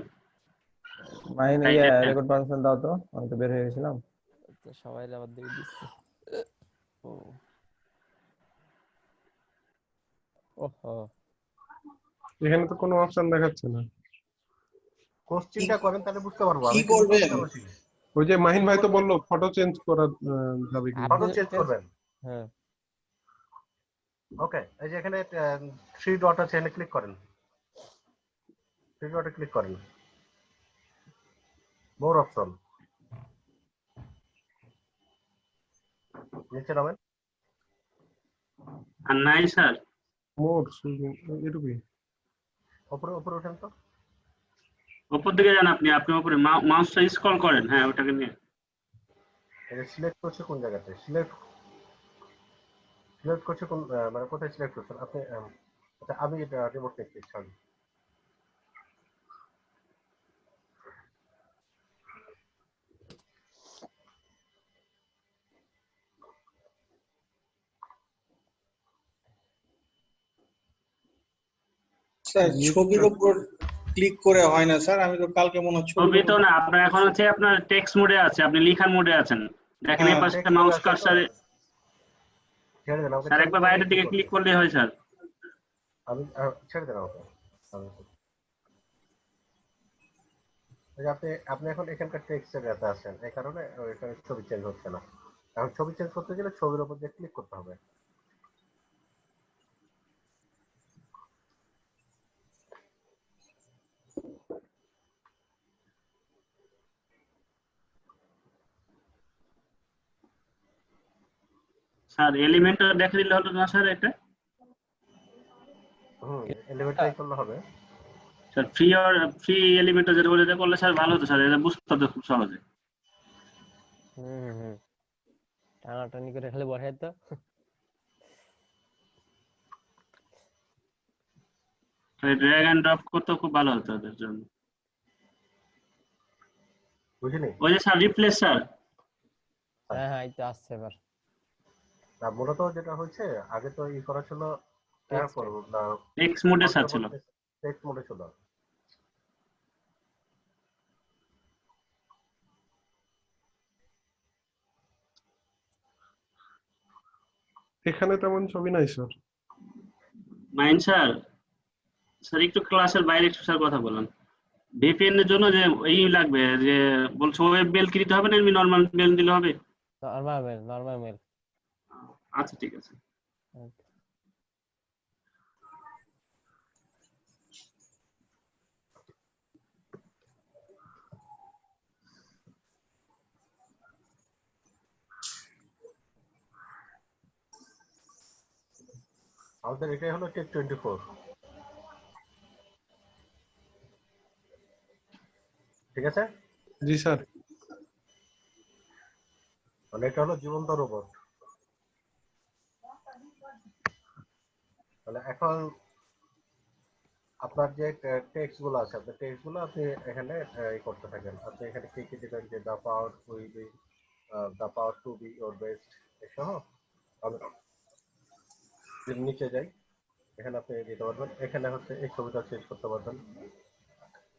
মাইন সাইটের নাম। রেকর্ড পারমিশন দাও তো, আমি তো বের হয়ে গেছিলাম। তো সবাই আবার দিয়ে দিচ্ছে। ও ওহো, এখানে তো কোনো অপশন দেখাচ্ছে না। কোশ্চিনটা করেন তাহলে বুঝতে পারবো। কি আমি কিন্তু করবেন? বুঝতে পারছি। ওই যে মাহিন ভাই তো বললো ফটো চেঞ্জ করা যাবে কি? ফটো আপনি চেঞ্জ করবেন। হ্যাঁ, ওকে, এই যে এখানে 3 ডট আছে, এখানে ক্লিক করেন। 3 ডটে ক্লিক করেন, মোর অপশন, নিচে নামেন। আর নাই স্যার, মোর এটুকুই। উপরে ওঠেন তো। উপর দিকে যান, আপনি উপরে মাউসটা স্ক্রল করেন, হ্যাঁ ওটাকে নিয়ে। এটা সিলেক্ট করছে কোন জায়গাতে? সিলেক্ট করছে কোন, মানে কোথায় সিলেক্ট করছেন আপনি? আচ্ছা, আমি এটা রিমোট নিচ্ছি, সরি। স্যার ছবির উপর ক্লিক করে হয় না স্যার, আমি তো কালকে মনে হয় ছবি ছবির তো উপর না, আপনার এখন হচ্ছে আপনার টেক্সট মোডে আছে, আপনি লেখার মোডে আছেন। দেখেন এই হ্যাঁ, পাশে টেক্সট মাউস আছে তো, কার্সারে, ছেড়ে দেন আমাকে, স্যার ছেড়ে একবার দেন, আমি বাইরের কি দিকে করব? ক্লিক করলেই হয় স্যার। আমি ছেড়ে দেন আমাকে। এই যে আপনি এখন এখানকার টেক্সটের এতে আছেন, এই কারণে এখানে ছবি চেঞ্জ হচ্ছে না। এখন ছবি চেঞ্জ করতে গেলে ছবির উপর দিয়ে ক্লিক করতে হবে। স্যার এলিমেন্টটা দেখে দিলে হলো না স্যার এটা? এলিভেটটাই করলে হবে। স্যার ফ্রি এলিমেন্টটা যেটা বলে, এটা করলে স্যার ভালো হতো স্যার, এটা বুঝতে হতো খুব সহজে। হুম, টানাটানি করে খালি বসাই তো। ড্র্যাগ এন্ড ড্রপ করতে খুব ভালো হতো ওদের জন্য। বুঝিনি? ওই যে স্যার রিপ্লেস স্যার। হ্যাঁ হ্যাঁ, এই তো আসছে এবার। না মূলত যেটা হচ্ছে আগে তো ই করা ছিল Text এ। টেক্সট মোডে স্যার ছিল। টেক্সট মোডে ছিল। এখানে তেমন ছবি নাই স্যার। মাইন স্যার, স্যার একটু ক্লাসের বাইরে একটু স্যার কথা বলেন। ভিপিএন এর জন্য যে এই লাগবে, যে বলছো ওয়েব মেল কি দিতে হবে না এমনি নরমাল মেল দিলে হবে? Normal mail, normal mail. আচ্ছা ঠিক আছে। আমাদের এটাই হলো টেক 24। ঠিক আছে? জি স্যার। মানে এটা হলো জীবন্ত রোবট। তাহলে এখন আপনার যে টেক্সট গুলো আছে, আপনার টেক্সট গুলো আপনি এখানে করতে থাকেন। আপনি এখানে কি কি দিবেন, যে the power will be, the power to be your best এসহ। আমি যদি নিচে যাই, এখানে আপনি দিতে পারবেন। এখানে হচ্ছে এই ছবিটা চেঞ্জ করতে পারবেন,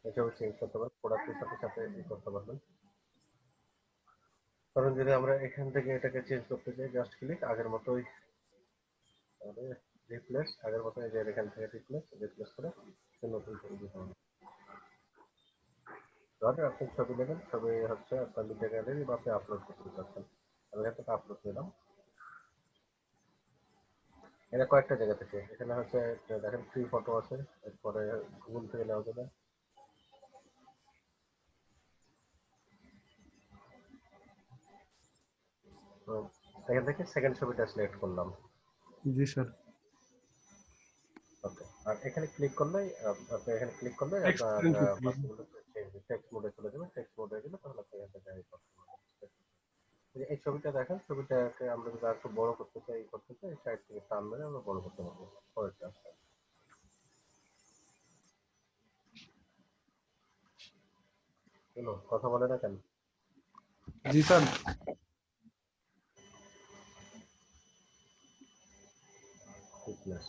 এই ছবি চেঞ্জ করতে পারবেন, প্রোডাক্টের সাথে সাথে করতে পারবেন। কারণ যদি আমরা এখান থেকে এটাকে চেঞ্জ করতে চাই, জাস্ট ক্লিক আগের মতোই, রিপ্লেস আগের মতো, এই যে এখান থেকে রিপ্লেস করে নতুন ছবি দিতে হবে। ধরেন আপনি ছবি নেবেন, ছবি হচ্ছে আপনার মিডিয়া গ্যালারি বা আপনি আপলোড করতে চাচ্ছেন। আমি এখান থেকে আপলোড নিলাম। এটা কয়েকটা জায়গা থেকে, এখানে হচ্ছে দেখেন ফ্রি ফটো আছে, এরপরে গুগল থেকে নেওয়া যাবে। তো এখান থেকে সেকেন্ড ছবিটা সিলেক্ট করলাম। জি স্যার। ওকে, আর এখানে ক্লিক করলে আপনি এখানে ক্লিক করলে টেক্সট আপনার চেঞ্জ করতে হবে। টেক্সট মোডে চলে যাবে। টেক্সট মোডে গেলে তাহলে আপনি এখান থেকে করতে পারবেন। এই ছবিটা দেখেন, ছবিটাকে আমরা যদি একটু বড় করতে চাই, সাইড থেকে টান মেরে আমরা বড় করতে পারবো। পরেরটা আসলে কথা বলে না কেন? জি স্যার। Fitness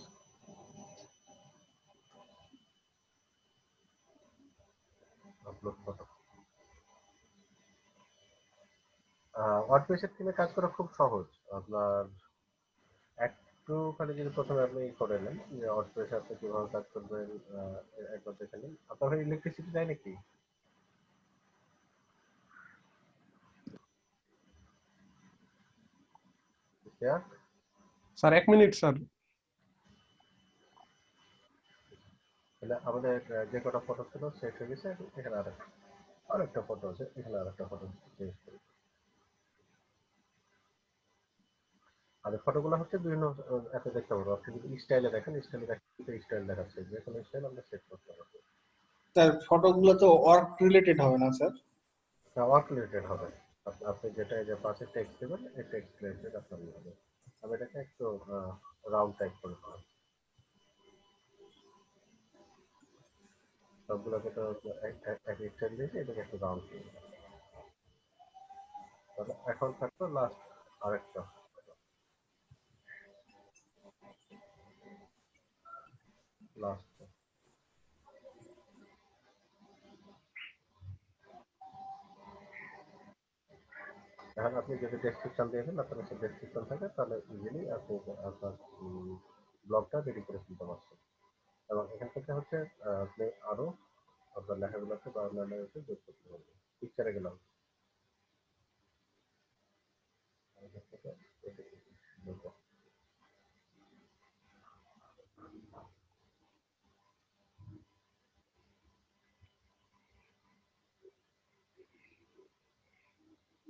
upload photo. ওয়ার্ডপ্রেসের থিমে কাজ করা খুব সহজ। আপনার একটুখানি যদি প্রথমে আপনি করে নেন যে ওয়ার্ডপ্রেসে আপনি কিভাবে কাজ করবেন, একবার দেখে নিন। আপনার ভাই ইলেকট্রিসিটি যায় নাকি? Sir 1 minute sir. তাহলে আমাদের যে কটা ফটো ছিল সেট হয়ে গেছে। এখানে আরেকটা ফটো আছে, এখানে আরেকটা ফটো চেঞ্জ করি। আর ফটোগুলো হচ্ছে বিভিন্ন এত দেখতে পারবো। আপনি যদি স্টাইলে দেখেন, স্টাইল দেখাচ্ছে, যে কোনো স্টাইল আমরা সেট করতে পারবো। স্যার ফটোগুলো তো ওয়ার্ক রিলেটেড হবে না স্যার? ওয়ার্ক রিলেটেড হবে। আপনি যেটা যে পাশে টেক্সট দেবেন, এই টেক্সট রিলেটেড আপনার হবে। আমি এটাকে একটু রাউন্ড টাইপ করে দিলাম। সবগুলোকে তো এক স্টাইল দিয়েছি, এটাকে একটু রাউন্ড করে দিলাম। তাহলে এখন থাকলো লাস্ট আরেকটা লাস্ট। এখন আপনি যদি ডেসক্রিপশন দিয়ে দেন, আপনার কাছে ডেসক্রিপশন থাকে, তাহলে ইজিলি আপনি আপনার ব্লগটা রেডি করে ফেলতে পারছেন। এবং এখান থেকে হচ্ছে আপনি আরো আপনার লেখাগুলোকে বা অন্যান্য যোগ করতে পারবেন। পিকচারে গেলাম, এখান থেকে এটাকে যোগ করতে।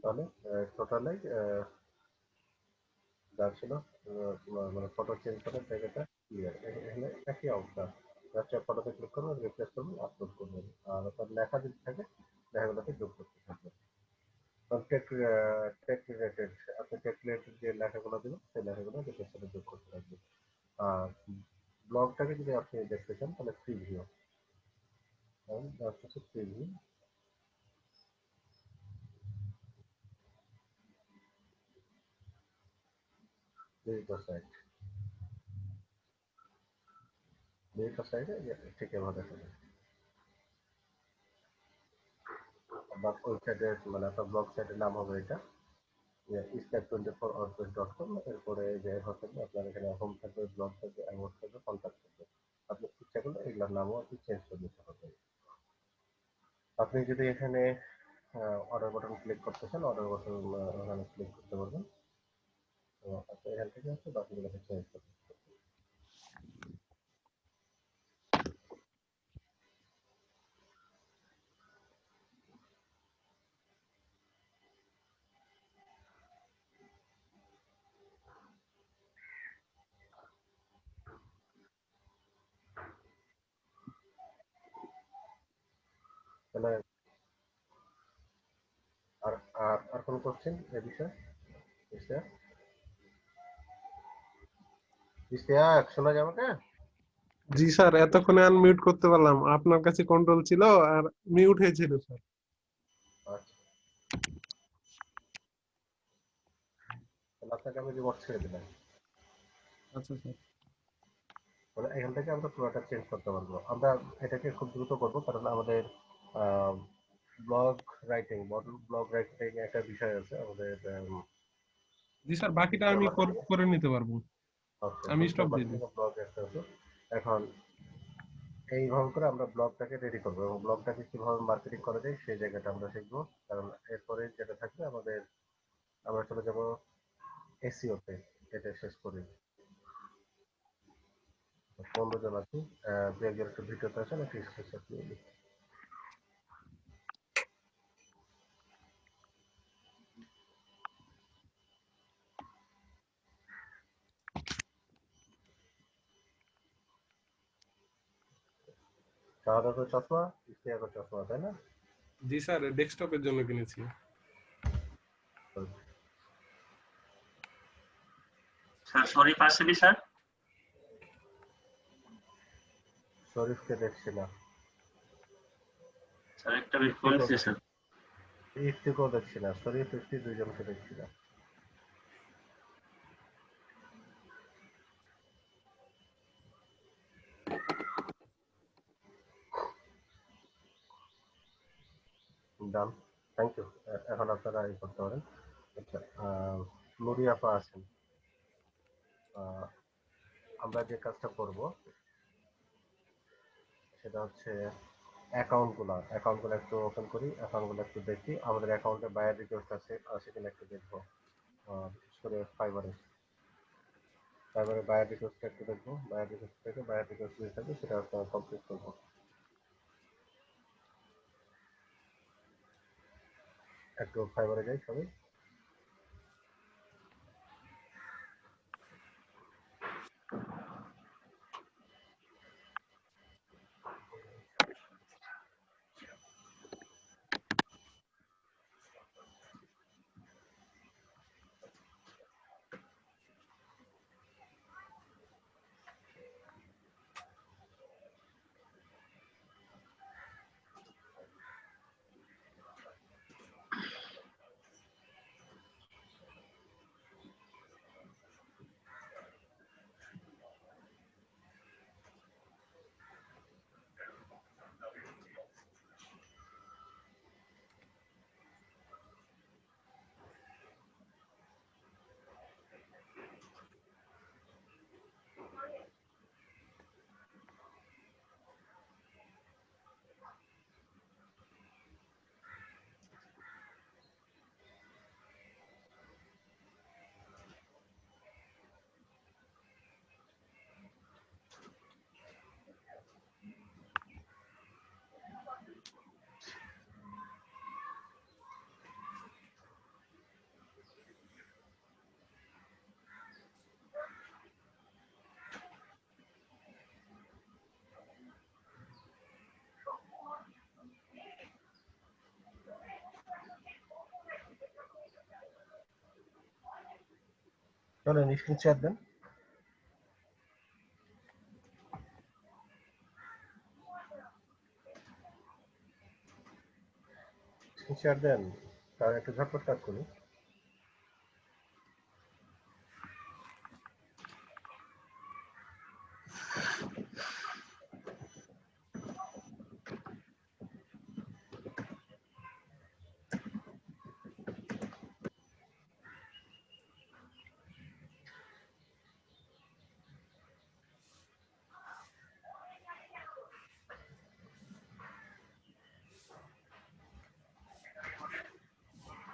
তাহলে টোটালি যা ছিল মানে ফটো চেঞ্জ করার জায়গাটা ক্লিয়ার। এখানে একই অবস্থা, জাস্ট ফটোতে ক্লিক করবেন, রিপ্লেস করবেন, আপলোড করবেন। আর আপনার লেখা যদি থাকে, লেখাগুলোকে যোগ করতে থাকবেন। টেক টেক রিলেটেড, আপনি টেক রিলেটেড যে লেখাগুলো দিবেন, সেই লেখাগুলো রিপ্লেস সাথে যোগ করতে থাকবেন। আর ব্লগটাকে যদি আপনি দেখতে চান, তাহলে প্রিভিউ, জাস্ট হচ্ছে প্রিভিউ। ডিজিটাল সাইট সাইডে ঠিক এভাবে দেখা যায়। বা ওয়েবসাইটের মানে আপনার ব্লগ সাইটের নাম হবে এটা step24outpost.com। এরপরে যে থাকবে আপনার এখানে হোম থাকবে, ব্লগ থাকবে, অ্যাওয়ার্ড থাকবে, কন্ট্যাক্ট থাকবে। আপনি ইচ্ছা করলে এগুলোর নামও আপনি চেঞ্জ করে নিতে পারবেন। আপনি যদি এখানে অর্ডার বাটন ক্লিক করতে চান, অর্ডার বাটন ওখানে ক্লিক করতে পারবেন। তো আপনি এখান থেকে হচ্ছে বাকিগুলোকে চেঞ্জ করতে পারবেন। তাহলে আর আর আর কোনো কোশ্চেন এ বিষয়ে? ইশতিয়াক শোনা যাবে না? জি স্যার, এতক্ষণে আনমিউট করতে পারলাম, আপনার কাছে কন্ট্রোল ছিল আর মিউট হয়েছিল স্যার। আচ্ছা, তাহলে আপনাকে আমি রিমোট ছেড়ে দিলাম। আচ্ছা স্যার। মানে এখান থেকে আমরা পুরোটা চেঞ্জ করতে পারবো। আমরা এটাকে খুব দ্রুত করবো কারণ আমাদের blog writing, model blog writing একটা বিষয় আছে আমাদের। জি স্যার, বাকিটা আমি করে নিতে পারবো, আমি স্টপ দিয়ে দিই। ব্লগ একটা আছে। এখন এইভাবে করে আমরা ব্লগটাকে রেডি করবো এবং ব্লগটাকে কিভাবে মার্কেটিং করা যায় সেই জায়গাটা আমরা শিখবো। কারণ এরপরে যেটা থাকবে আমাদের, আমরা চলে যাবো এসইওতে। এটা শেষ করি। 15 জন আছি, দু একজন একটু ভিডিওতে আছেন, একটু স্ক্রিনশট নিয়ে নিই। শাহাদাত চশমা, ইশতিয়াকের চশমা, তাই না? জি স্যার, ডেস্কটপের জন্য কিনেছি। স্যার শরীফ আসেনি স্যার? শরীফকে দেখছি না। স্যার একটা মিস করেছি স্যার। ইফতিকেও দেখছি না। শরীফ ইফতি দুইজনকে দেখছি না। ডান, থ্যাংক ইউ। এখন আপনারা এই করতে পারেন। আচ্ছা, নুরি আপা আছেন। আমরা যে কাজটা করব সেটা হচ্ছে অ্যাকাউন্টগুলো একটু ওপেন করি, অ্যাকাউন্টগুলো একটু দেখি, আমাদের অ্যাকাউন্টে বায়ার রিকোয়েস্ট আছে কিনা একটু দেখবো। বিশেষ করে ফাইবারে বায়ার রিকোয়েস্ট একটু দেখবো। বায়ার রিকোয়েস্ট থেকে বায়ার রিকোয়েস্ট যদি থাকে সেটা কমপ্লিট করবো। একটু ফাইবারে যাই সবাই। চলেন স্ক্রিন শেয়ার দেন। স্ক্রিন শেয়ার দেন, তার একটু ঝটপট কাজ করি।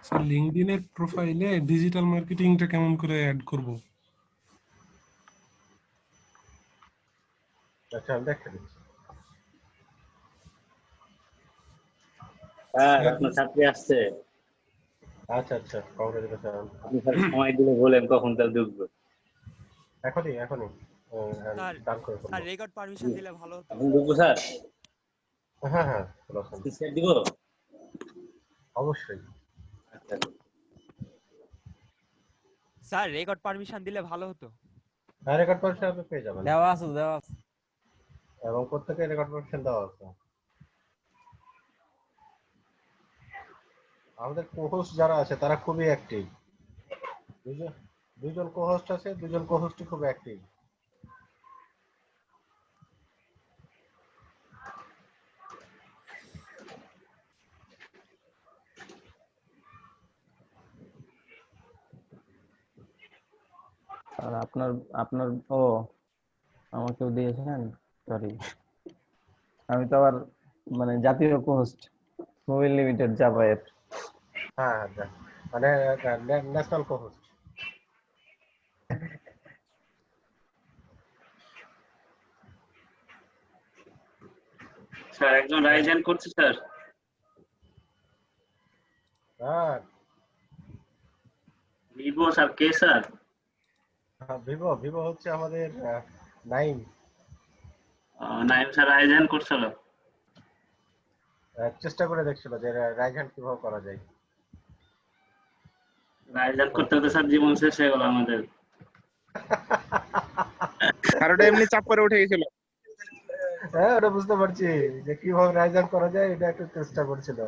স্যার লিঙ্কডইনের প্রোফাইলে ডিজিটাল মার্কেটিংটা কেমন করে অ্যাড করব? আচ্ছা আমি দেখে দিচ্ছি। স্যার স্যার আপনার ছাত্রী আসছে, আচ্ছা আচ্ছা, কংগ্রেচুলেশন। আপনি স্যার সময় দিলে বলেন কখন তার ঢুকবে। এখনই এখনই স্যার ডান করে স্যার ফেলবো। রেকর্ড পারমিশন দিলে ভালো হতো। এখন ঢুকবো স্যার, হ্যাঁ হ্যাঁ বলেছেন, স্যার দিব। অবশ্যই। আচ্ছা স্যার রেকর্ড পারমিশন দিলে ভালো হতো। হ্যাঁ রেকর্ড পারমিশন আপনি পেয়ে যাবেন, দেওয়া আছে দেওয়া আছে। এবং প্রত্যেকে রেকর্ড পারমিশন দেওয়া আছে। আমাদের কোহোস্ট যারা আছে তারা খুবই অ্যাক্টিভ। দুজন দুজন কোহোস্ট আছে, দুজন কোহোস্টই খুব অ্যাক্টিভ। আর আপনার আপনার ও আমাকেও দিয়েছেন, সরি। আমি তো আবার মানে জাতীয় পোস্ট মোবাইল লিমিটেড জাপায়ের। হ্যাঁ হ্যাঁ, মানে ন্যাশনাল কোহোস্ট। স্যার একজন রাইজেন করছে স্যার। হ্যাঁ ভিভো স্যার, কে স্যার? ভিভো ভিভো হচ্ছে আমাদের নাইম। নাইম স্যার রাইজেন করছিল। চেষ্টা করে দেখছিল যে রাইট কিভাবে করা যায়। রাইজেন করতে করতে স্যার জীবন শেষ হয়ে গেল আমাদের। আর ওটা এমনি চাপ করে উঠে গেছিল। হ্যাঁ ওটা বুঝতে পারছি যে কিভাবে রাইজান করা যায়, এটা একটু চেষ্টা করছিল।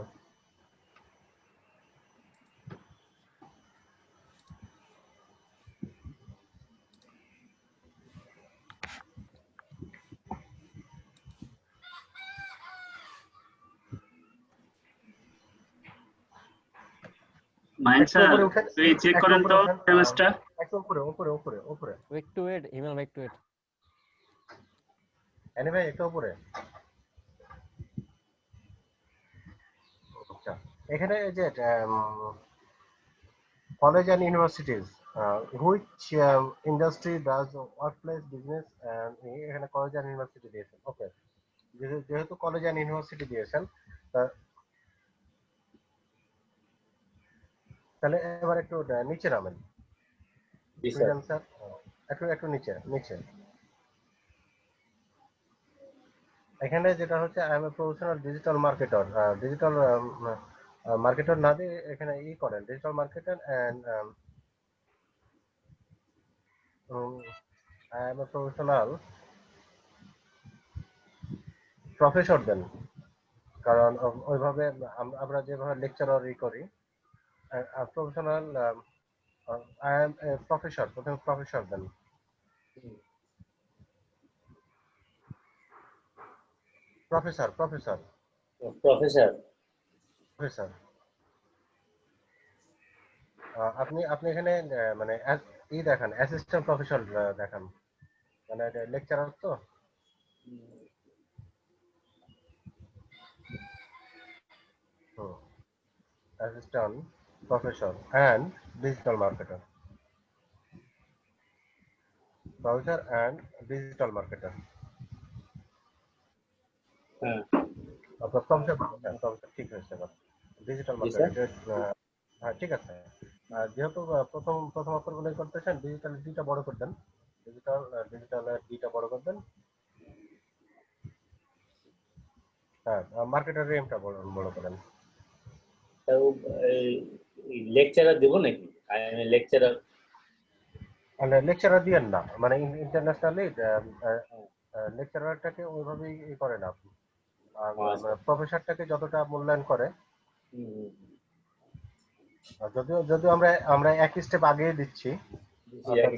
মাইন একটু স্যার উপরে উঠেন, এই চেক একটু করেন উপরে তো উঠেন, সেমিস্টার। একটু উপরে উপরে উপরে উপরে। Wait to wait email wait to wait. Anyway একটু উপরে। আচ্ছা এখানে এই যে college and universities which industry does workplace business, এখানে কলেজ এন্ড ইউনিভার্সিটি দিয়েছেন। ওকে, যেহেতু কলেজ এন্ড ইউনিভার্সিটি দিয়েছেন তাহলে এবার একটু নিচে নামেন জি স্যার। ফ্রিল্যান্সার, একটু একটু নিচে নিচে। এখানে যেটা হচ্ছে I am a professional digital marketer, digital marketer না দিয়ে এখানে করেন digital marketer and I am a professional professor দেন, কারণ ওইভাবে আমরা যেভাবে লেকচারার করি professional I am a professor, প্রথমে প্রফেসর দেন। Professor professor professor. প্রফেসর আপনি আপনি এখানে মানে দেখান অ্যাসিস্ট্যান্ট প্রফেসর দেখান, মানে লেকচারার তো। Assistant professor and digital marketer, professor and digital marketer. হ্যাঁ আপনার প্রফেসর প্রফেসর ঠিক হয়েছে, ডিজিটাল জি স্যার। মার্কেটার। হ্যাঁ ঠিক আছে। যেহেতু প্রথম প্রথম অক্ষরগুলো করতেছেন, ডিজিটাল ডিটা বড় করে দেন, ডিজিটাল ডিজিটালের ডিটা বড় করে দেন। হ্যাঁ মার্কেটার এমটা বড় বড় করেন। লেকচারার দিব নাকি? আমি লেকচারার। মানে লেকচারার দিয়েন না, মানে ইন্টারন্যাশনালি লেকচারারটাকে ওইভাবেই করে না, প্রফেসরটাকে যতটা মূল্যায়ন করে। যদিও যদিও আমরা আমরা এক স্টেপ আগে দিচ্ছি,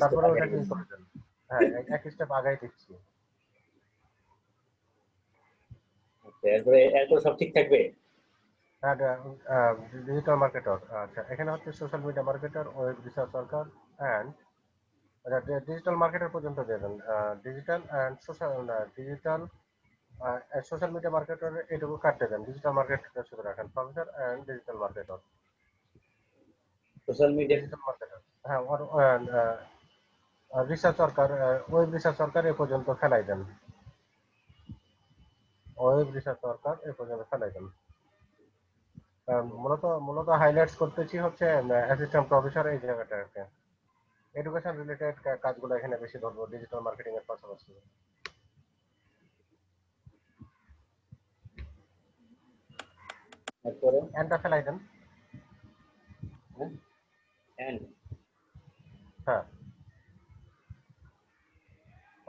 তারপরে ওটাকে করে দেন। হ্যাঁ এক স্টেপ আগে দিচ্ছি। এরপরে এরপর সব ঠিক থাকবে। ডিজিটাল মার্কেটর, আচ্ছা এখানে হচ্ছে social media marketer, web research worker and digital marketer পর্যন্ত দিয়ে দেন। Digital and social digital social media marketer এটুকু কাটতে দেন, ডিজিটাল মার্কেটর শুধু রাখেন, professor and digital marketer. Social media digital marketer. হ্যাঁ, research worker, web research worker এ পর্যন্ত ফেলাই দেন। ওয়েব রিসার্চ ওয়ার্কার এ পর্যন্ত ফেলাই দেন। মূলত হাইলাইটস করতেছি হচ্ছে অ্যাসিস্ট্যান্ট প্রফেসর এই জায়গাটাকে। এডুকেশন রিলেটেড কাজগুলো এখানে বেশি ধরবো ডিজিটাল মার্কেটিং এর পাশাপাশি। তারপরে এন্ডটা ফেলাই দেন। এন্ড হ্যাঁ,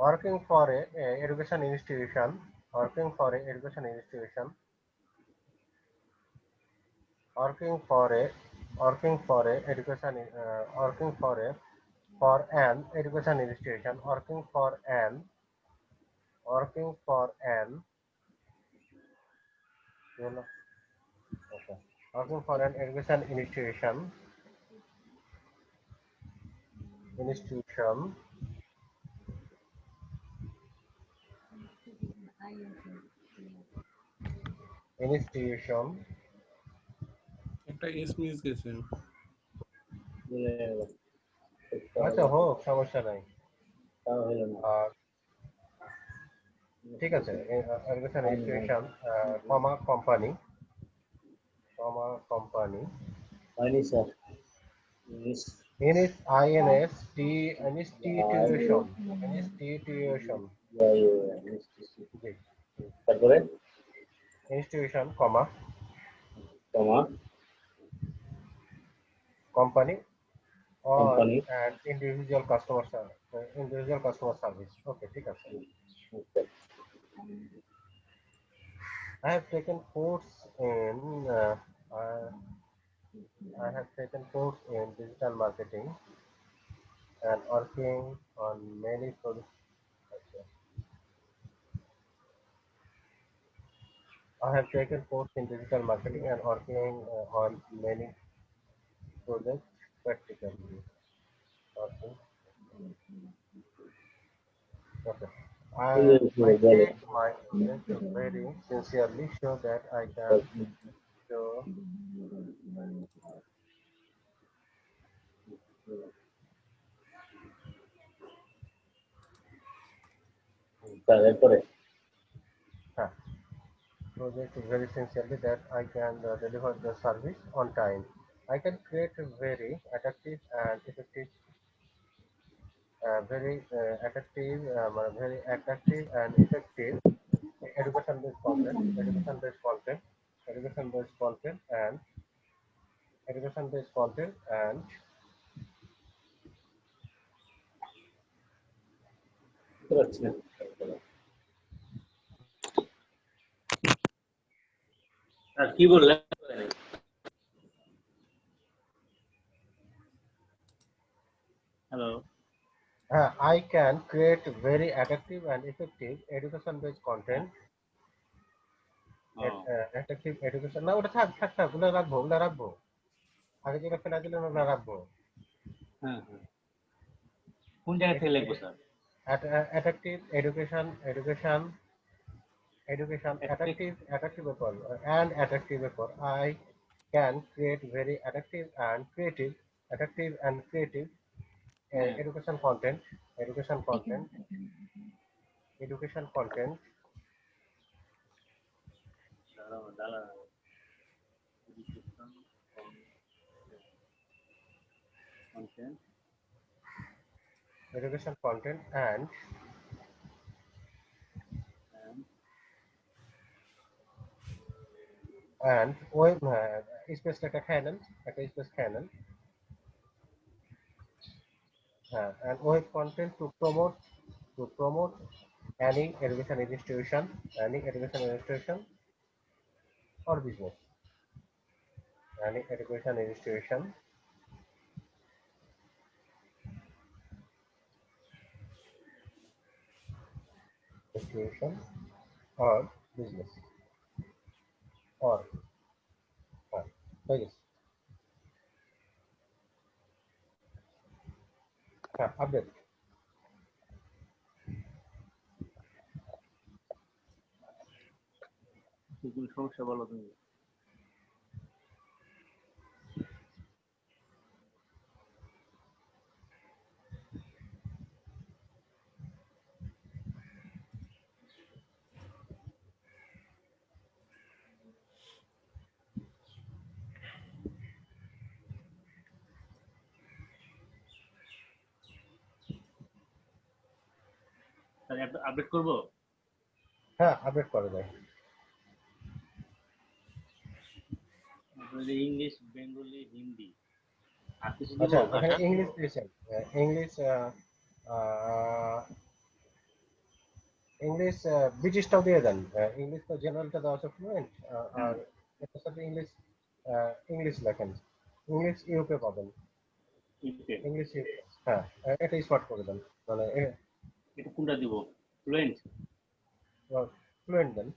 working for a education institution, working for a education institution, working for a working for a education working for an education institution, working for an you know, okay, working for an education institution একটা এস মিস গেছে। আচ্ছা হোক, সমস্যা নাই। তাও হলো না। আর ঠিক আছে, এডুকেশন ইনস্টিটিউশন কোম্পানি হয়নি স্যার। institution জি, তারপরে institution, comma company or company an individual customer service. Okay, ঠিক আছে। I have taken course in digital marketing and working on many projects. I have taken course in digital marketing and working on many projects practically. Okay. Okay. I take my objective very sincerely so that I can show তারপরে project very sincerely that I can deliver the service on time. I can create a very attractive and effective, very attractive and effective education-based content, and education-based content and বুঝতে পারছি না। আর কি বললেন? Hello. I can create very attractive and effective education-based content. Attractive education. না ওটা থাক, ওগুলো রাখবো। আগে যেটা ফেলা দিলেন ওগুলো রাখবো। হ্যাঁ হ্যাঁ। কোন জায়গা থেকে লিখবো sir? Attractive education, attractive people and attractive people. I can create very attractive and creative education content. Education content and web space একটা space channel and web content to promote any education institution or business. Any education institution or business or হয়ে গেছে। আপডেট সমস্যা বলো তুমি। স্যার আপডেট করব? হ্যাঁ আপডেট করে দেয়। ইংলিশ, বেঙ্গলি, হিন্দি আর কিছু দিব আচ্ছা এখানে ভাষা? ইংলিশ দিয়েছেন, ইংলিশ ইংলিশ ব্রিটিশটাও দিয়ে দেন। ইংলিশ তো জেনারেলটা দেওয়া আছে ফ্লুয়েন্ট, আর এটার সাথে ইংলিশ ইংলিশ লেখেন, ইংলিশ ইউকে পাবেন, ইউকে ইংলিশ ইউকে। হ্যাঁ এটা স্মার্ট করে দেন, মানে এটা কোনটা দিব? ফ্লুয়েন্ট? ফ্লুয়েন্ট দেন,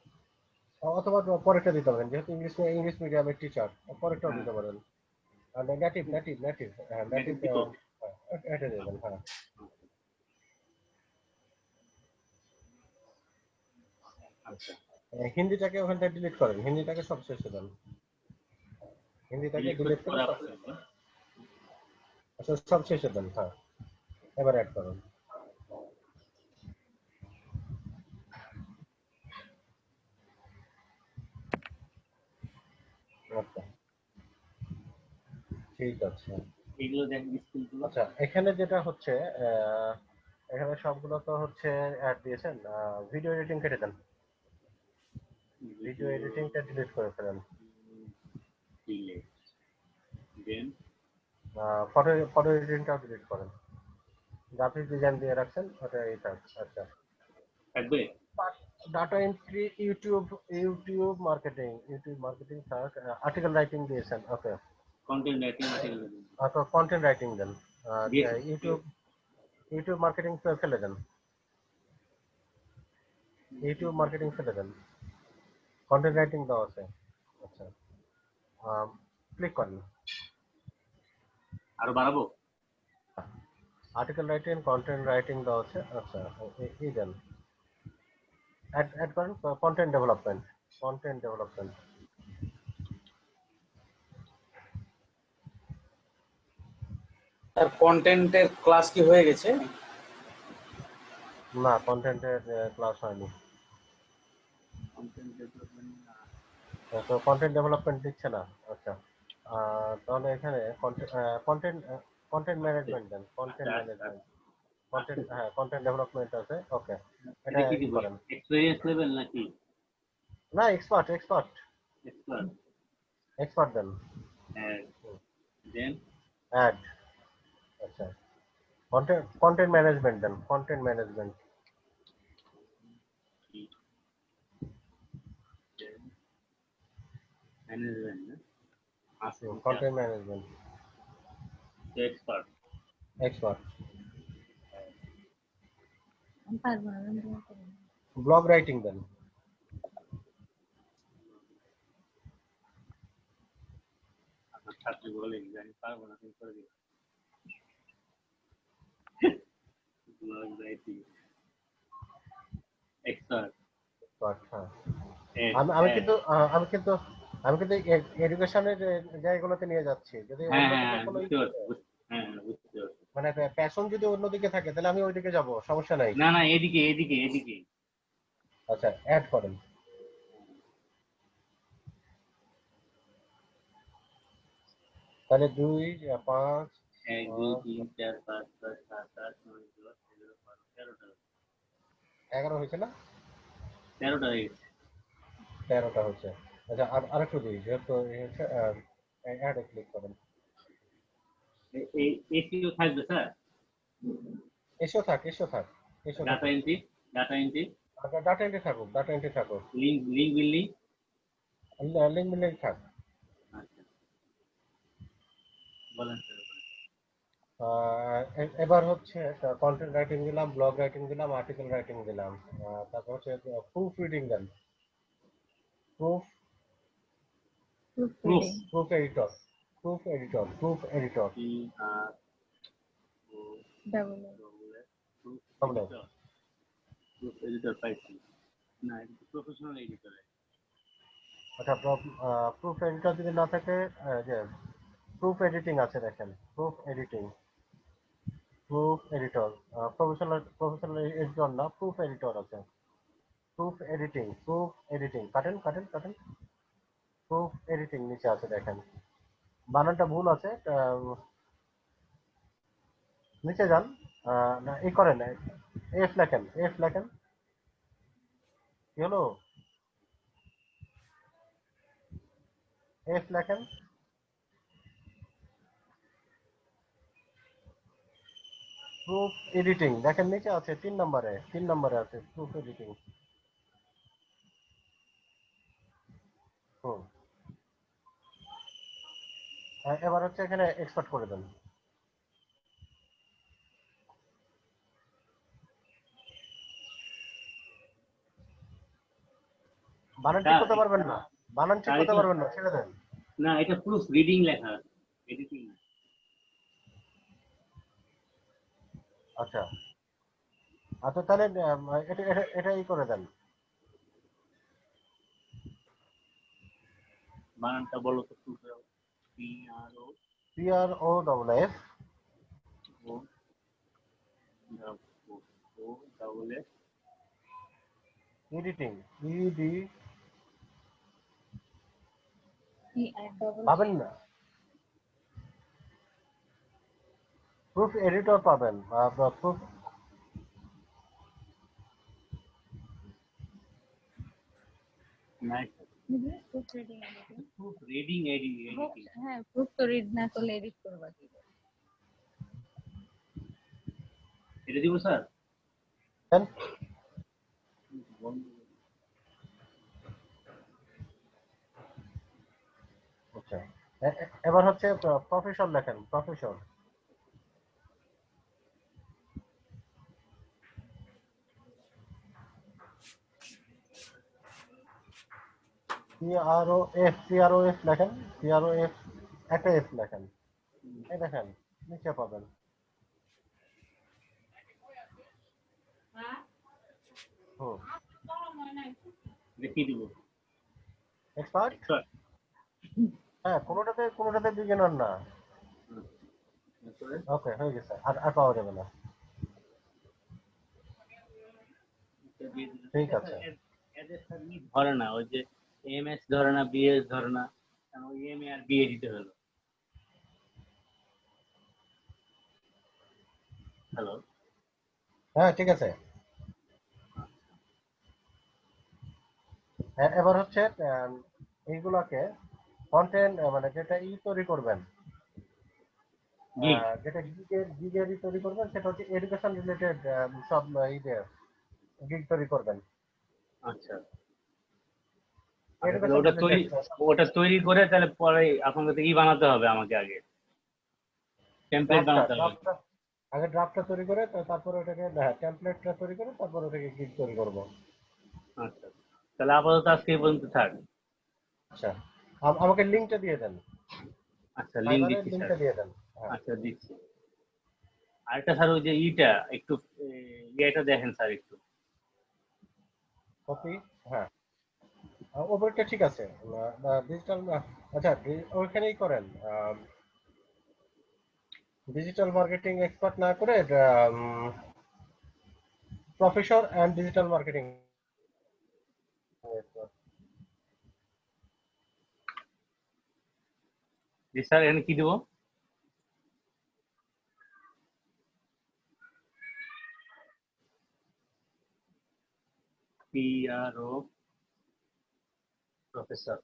অথবা পরেরটা দিতে পারেন, যেহেতু ইংলিশ মিডিয়ামের টিচার পরেরটাও দিতে পারেন। আর নেটিভ নেটিভ নেটিভ হ্যাঁ নেটিভ দিব? এটা দেবেন। হ্যাঁ আচ্ছা হিন্দিটাকে ওখান থেকে ডিলিট করেন, হিন্দিটাকে সব শেষে দেন, হিন্দিটাকে ডিলিট ডিলিট করে করা সব আছে। আচ্ছা সব শেষে দেন। হ্যাঁ এবার অ্যাড করুন। আচ্ছা ঠিক আছে। এগুলো দেখেন স্কুলগুলো। আচ্ছা এখানে যেটা হচ্ছে এখানে সবগুলো তো হচ্ছে অ্যাড দিয়েছেন, ভিডিও এডিটিং কেটে দেন, ভিডিও এডিটিংটা ডিলিট করে ফেলেন, ডিলিট দেন ফটো ফটো এডিটিংটাও ডিলিট করেন, গ্রাফিক্স ডিজাইন দিয়ে রাখছেন ওটা এই থাক। আচ্ছা থাকবে? ডাটা এন্ট্রি, ইউটিউব মার্কেটিং থাক, আর্টিকেল রাইটিং দিয়েছেন। ওকে কন্টেন্ট রাইটিং, আর্টিকেল আচ্ছা কন্টেন্ট রাইটিং দেন, দিয়েছি। ইউটিউব মার্কেটিং ফেলে দেন, ইউটিউব মার্কেটিং ফেলে দেন, কন্টেন্ট রাইটিং দেওয়া আছে। আচ্ছা ক্লিক করেন, আরো বাড়াবো? আর্টিকেল রাইটিং কন্টেন্ট রাইটিং দেওয়া আছে। আচ্ছা এই দেন, অ্যাড করেন কন্টেন্ট ডেভেলপমেন্ট, কন্টেন্ট ডেভেলপমেন্ট। আর কন্টেন্টের ক্লাস কি হয়ে গেছে? না কন্টেন্টের ক্লাস হয়নি, কন্টেন্ট ডেভেলপমেন্ট না। তো কন্টেন্ট ডেভেলপমেন্ট দিচ্ছে না। আচ্ছা তাহলে এখানে কন্টেন্ট কন্টেন্ট ম্যানেজমেন্ট দেন, কন্টেন্ট ম্যানেজমেন্ট, কন্টেন্ট হ্যাঁ কন্টেন্ট ডেভেলপমেন্ট আছে। ওকে এটা এটা কি ই দিব? করেন, এক্সপেরিয়েন্স লেভেল নাকি? না এক্সপার্ট এক্সপার্ট এক্সপার্ট। এক্সপার্ট দেন, দেন অ্যাড। আচ্ছা কন্টেন্ট ম্যানেজমেন্ট দেন, কন্টেন্ট ম্যানেজমেন্ট। ম্যানেজমেন্ট না আছে content management expert. Expert blog writing দেন, আপনার ছাত্রী বলেন যে আমি পারবো না, তুমি করে দিও। Blog writing expert. হ্যাঁ আমি কিন্তু আমি কিন্তু এডুকেশনের জায়গাগুলোতে নিয়ে যাচ্ছি, যদি হ্যাঁ অন্যদিকে হ্যাঁ কোনো বুঝতে পারছি, হ্যাঁ বুঝতে পারছি। মানে প্যাশন যদি অন্যদিকে থাকে তাহলে আমি ওইদিকে যাব, সমস্যা নাই। না না এদিকে এদিকে এদিকে। আচ্ছা অ্যাড করেন, তাহলে 2 5 1 2 3 4 5 6 7 8 9 10 11 12 13টা 11 হয়েছে না? 13টা হয়ে গেছে। 13টা হচ্ছে। আচ্ছা আরেকটু দিই, যেহেতু হচ্ছে অ্যাডে ক্লিক করেন। এই এসিও থাকবে স্যার? এসো থাক ডাটা এন্ট্রি ডাটা এন্ট্রি থাকুক, লিংক বিল্ডিং। লিঙ্ক বিল্ডিং থাক। আচ্ছা বলেন স্যার। এবার হচ্ছে কন্টেন্ট রাইটিং দিলাম, ব্লগ রাইটিং দিলাম, আর্টিকেল রাইটিং দিলাম, তারপর হচ্ছে প্রুফ রিডিং দেন, প্রুফ এডিটর প্রুফ এডিটর পাইছি না, এটা প্রফেশনাল এডিটর। আচ্ছা প্রুফ এডিটর যদি না থাকে, যে প্রুফ এডিটিং আছে দেখেন, প্রুফ এডিটর প্রফেশনাল এডিটর না, প্রুফ এডিটর আছে, প্রুফ এডিটিং কাটেন প্রুফ এডিটিং নিচে আছে দেখেন, বানানটা ভুল আছে, নিচে যান, না এই করেন এফ লেখেন, এফ লেখেন। কি হলো? এফ লেখেন। প্রুফ এডিটিং দেখেন নিচে আছে 3 নম্বরে আছে প্রুফ এডিটিং। হুম। এবার হচ্ছে এখানে এক্সপোর্ট করে দেন। বানান ঠিক করতে পারবেন না, বানান ঠিক করতে পারবেন না, ছেড়ে দেন। না এটা প্রুফ রিডিং লেখা আছে, এডিটিং না। আচ্ছা আচ্ছা, তাহলে এটা এটা এটাই করে দেন। বানানটা বলো তো proof. P R O P R ও double F O O double S editing, ED পাবেন না, প্রুফ এডিটর পাবেন, proof nice. Proof reading editing. হ্যাঁ, প্রুফ তো রিড না করলে এডিট করবা কি করে? এটা দিব স্যার। আচ্ছা এবার হচ্ছে প্রফেসর লেখেন, প্রফেসর। PROF লেখেন, PROF একটা এফ লেখেন, এই দেখেন নিচে পাবেন। হুম, দেখিয়ে দিব। এক্সপার্ট, হ্যাঁ কোনোটাতে বিগিনার না। ওকে হয়ে গেছে, আর পাওয়া যাবে না। ঠিক আছে। ধরে না ওই যে এমএস ধরে না, বিএস ধরে না, ওই এম এ আর বিএ দিতে হলো। হ্যালো, হ্যাঁ ঠিক আছে। এবার হচ্ছে এইগুলাকে কন্টেন্ট মানে যেটা তৈরি করবেন, যেটা গিগের তৈরি করবেন, সেটা হচ্ছে এডুকেশন রিলেটেড সব গিগ তৈরি করবেন। আচ্ছা ওটা তৈরি করে তাহলে পরে আপনাকে ই বানাতে হবে, আমাকে আগে টেমপ্লেট বানাতে হবে। আগে ড্রাফটটা তৈরি করে তারপরে ওটাকে টেমপ্লেটটা তৈরি করে তারপর ওটাকে গিগ তৈরি করব। আচ্ছা তাহলে আপাতত আজকে এই পর্যন্ত থাক। আচ্ছা আমাকে লিংকটা দিয়ে দেন। আচ্ছা লিংক দিচ্ছি স্যার। লিংকটা দিয়ে দেন। আচ্ছা দিচ্ছি। আরেকটা স্যার ওই যে ইটা একটু ইয়েটা দেখেন স্যার একটু। কপি, হ্যাঁ ওপরটা ঠিক আছে, ডিজিটাল। আচ্ছা ওইখানেই করেন, ডিজিটাল মার্কেটিং এক্সপার্ট না করে প্রফেসর এন্ড ডিজিটাল মার্কেটিং। জি স্যার এখানে কি দিব? PRO professor.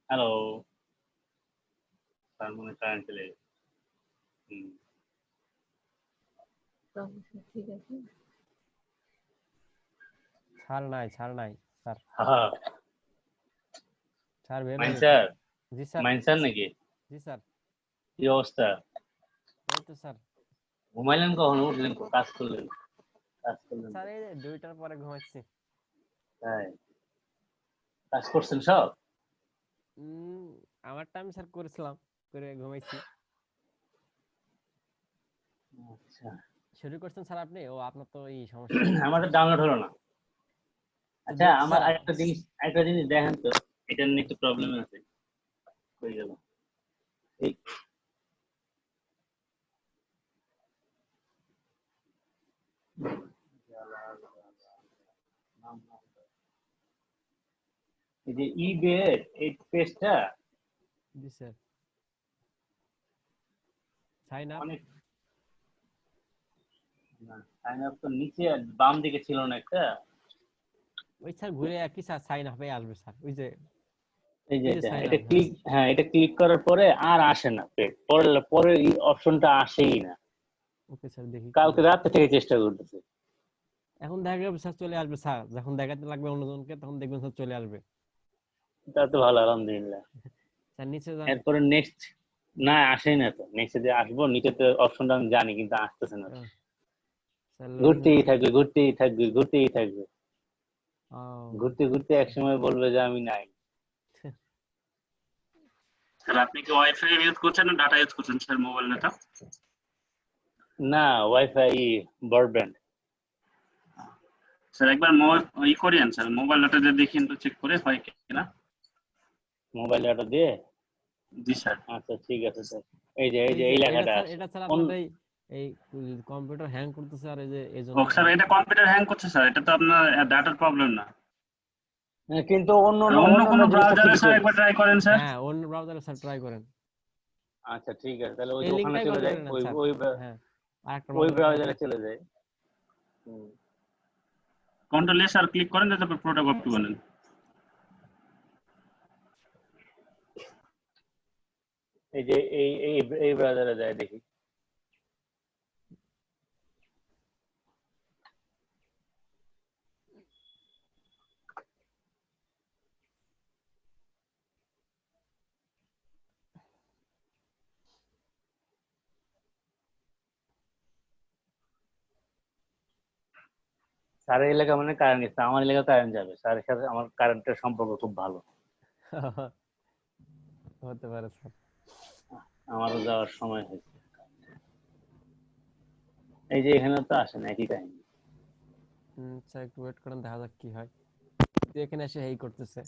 হ্যালো স্যার, মনে কারেন্ট চলে গেছে। ঠিক আছে, ছাড় নাই স্যার। হ্যাঁ স্যার বের মাইন হয়ে স্যার, জি স্যার। মাইন স্যার নাকি? জি স্যার। কি অবস্থা? এই তো স্যার। ঘুমাইলেন কখন? উঠলেন, কাজ করলেন? স্যার এই 2টার পরে ঘুমাচ্ছি। তাই কাজ করছেন সব? আমারটা আমি স্যার করেছিলাম, করে ঘুমাইছি। আচ্ছা শুরু করছেন স্যার আপনি? ও আপনার তো এই সমস্যা। আমার তো ডাউনলোড হলো না। তো আচ্ছা আমার স্যার আরেকটা জিনিস দেখেন তো, এটা নিয়ে একটু প্রবলেম আছে। হয়ে গেল এই এই যে ইবে এই পেজটা জি স্যার। সাইন আপ অনেক সাইন আপ তো নিচে বাম দিকে ছিল না একটা, ওই স্যার ঘুরে একই স্যার সাইন আপে আসবে স্যার। ওই যে এই যে এই যে এটা সাইন এটা আপ, হ্যাঁ। ক্লিক, হ্যাঁ এটা ক্লিক করার পরে আর আসে না পেজ, পরে পরে এই অপশনটা আসেই না। ওকে স্যার দেখি কি কালকে হয়। রাত থেকে চেষ্টা করতেছি। এখন দেখা যাবে স্যার চলে আসবে স্যার, যখন দেখাতে লাগবে অন্যজনকে তখন দেখবেন স্যার চলে আসবে। তা তো ভালো, আলহামদুলিল্লাহ। স্যার নিচে যান। এরপরে নেক্সট না আসেই না তো, নেক্সটে যে আসবো নিচে তো অপশনটা আমি জানি কিন্তু আসতেছে না। স্যার লোডিং ঘুরতেই হচ্ছে। থাকবে ঘুরতেই থাকবে ঘুরতেই থাকবে, ও ঘুরতে ঘুরতে একসময় বলবে যে আমি নাই। স্যার আপনি কি ওয়াইফাই ইউজ করছেন না ডাটা ইউজ করছেন স্যার মোবাইল ডাটা? না ওয়াইফাই ব্রডব্যান্ড। স্যার একবার ই করেন স্যার, মোবাইল ডাটা দিয়ে দেখেন তো, চেক করে হয় কিনা। মোবাইল ডাটা দিয়ে? জি স্যার। আচ্ছা ঠিক আছে স্যার। এই যে এই যে এই এটা লেখাটা স্যার, আছে। এটা স্যার আপনার এই কম্পিউটার হ্যাং করতেছে আর এই যে ও এজন্য স্যার এটা কম্পিউটার হ্যাং করছে স্যার, এটা তো আপনার ডাটার প্রবলেম না। কিন্তু অন্য অন্য কোনো জিনিসটা ব্রাউজারে ঠিকই স্যার একবার চলতেছে। ট্রাই করেন স্যার। হ্যাঁ অন্য ব্রাউজারে স্যার ট্রাই করেন। আচ্ছা ঠিক আছে, তাহলে ওই এই যে ওখানে লিংকটাই চলে কপি যাই, করে নেন ওই স্যার। ওই হ্যাঁ আরেকটা ওই ব্রাউজারে ট্রাই ব্রাউজারে করেন। চলে যাই। হুম। কন্ট্রোল এস আর ক্লিক করেন, তারপর পুরোটা কপি করেন। এই যে এই ব্রাউজারে যাই দেখি। স্যারের এলাকা মানে কারেন্ট গেছে, আমার এলাকা কারেন্ট যাবে। স্যারের সাথে আমার কারেন্টের সম্পর্ক খুব ভালো। হতে পারে স্যার। আমারও যাওয়ার সময় হয়েছে। এই যে এখানে তো আসে না, একই কাহিনী। স্যার একটু ওয়েট করেন, দেখা যাক কি হয়। এখানে এসে এই করতেছে,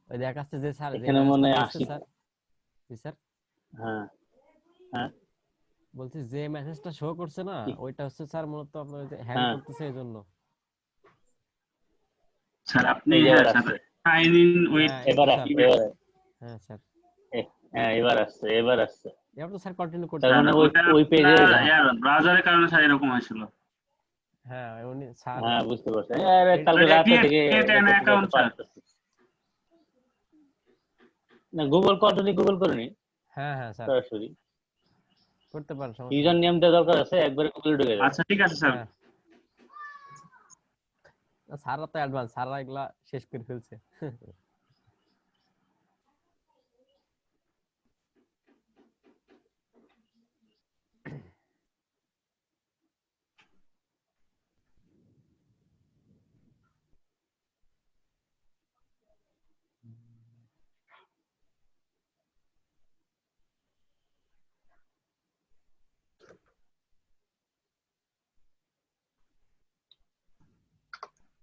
ওই দেখাচ্ছে যে স্যার যে এখানে মনে মেসেজটা হয় করছে 80। স্যার। জি স্যার হ্যাঁ হ্যাঁ বলছি যে মেসেজটা শো করছে না, কি? ওইটা হচ্ছে স্যার মূলত আপনার হ্যাং হ্যাঁ করতেছে এই জন্য। স্যার আপনি এই যে হ্যাঁ এবার স্যার আসছে, সাইন ইন উইথ হ্যাঁ এই তো এবার স্যার। হ্যাঁ স্যার হ্যাঁ এবার আসছে, এবার আসছে। এবার তো স্যার কন্টিনিউ করতে তার স্যার মানে পারেন। ওই ওটা ওই পেজে আপনার ব্রাউজারের কারণে স্যার এরকম হয়েছিল। হ্যাঁ উনি স্যার হ্যাঁ বুঝতে পারছি। আরে কালকে এটা রাতে থেকে ক্রিয়েট এটা অ্যান করতে করতে অ্যাকাউন্ট স্যার। পারতেছি না। গুগল কন্টিনিউ গুগল করে নি হ্যাঁ হ্যাঁ স্যার সরাসরি। করতে পারেন, সমস্যা ইউজার নেই। নেম দেওয়া দরকার আছে, একবারে গুগলে ঢুকে যাবে। আচ্ছা ঠিক আছে স্যার। হ্যাঁ স্যাররা তো অ্যাডভান্স, স্যাররা এগুলা শেষ করে ফেলছে।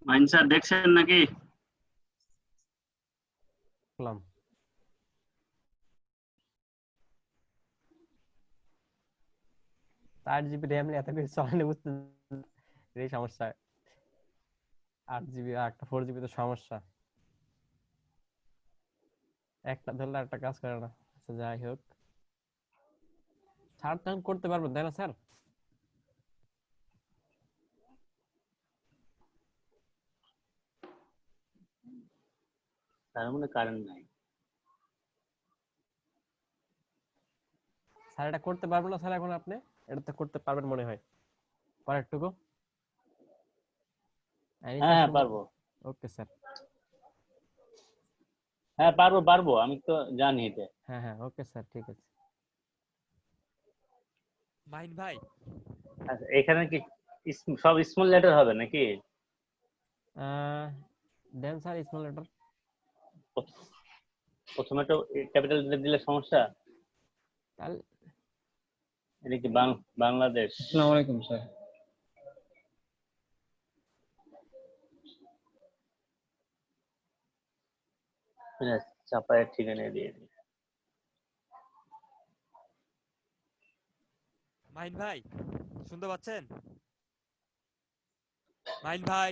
মাইন স্যার দেখছেন নাকি? বললাম 8 জিবি র্যাম এত কিছু চলে না, বুঝতে এই সমস্যা। 8 জিবি আর একটা 4 জিবি তো সমস্যা, একটা ধরলে একটা কাজ করে না। আচ্ছা যাই হোক, স্যার তখন করতে পারবেন তাই না স্যার? তার মানে কারেন্ট নাই। স্যার এটা করতে পারবেন না স্যার এখন আপনি? এটা তো করতে পারবেন মনে হয়, পরেরটুকু। হ্যাঁ হ্যাঁ পারবো। Okay sir. হ্যাঁ পারবো পারবো, আমি তো জানি এটা। হ্যাঁ হ্যাঁ ওকে স্যার ঠিক আছে। মাহিন ভাই আচ্ছা এখানে কি সব স্মল লেটার হবে নাকি? দেন স্যার স্মল লেটার। প্রথমে তো ক্যাপিটাল দিলে সমস্যা। তাহলে এটা কি বাংলাদেশ? আসসালামু আলাইকুম স্যার। চাপায়ের ঠিকানা দিয়ে দিই। মাহিন ভাই শুনতে পাচ্ছেন? মাহিন ভাই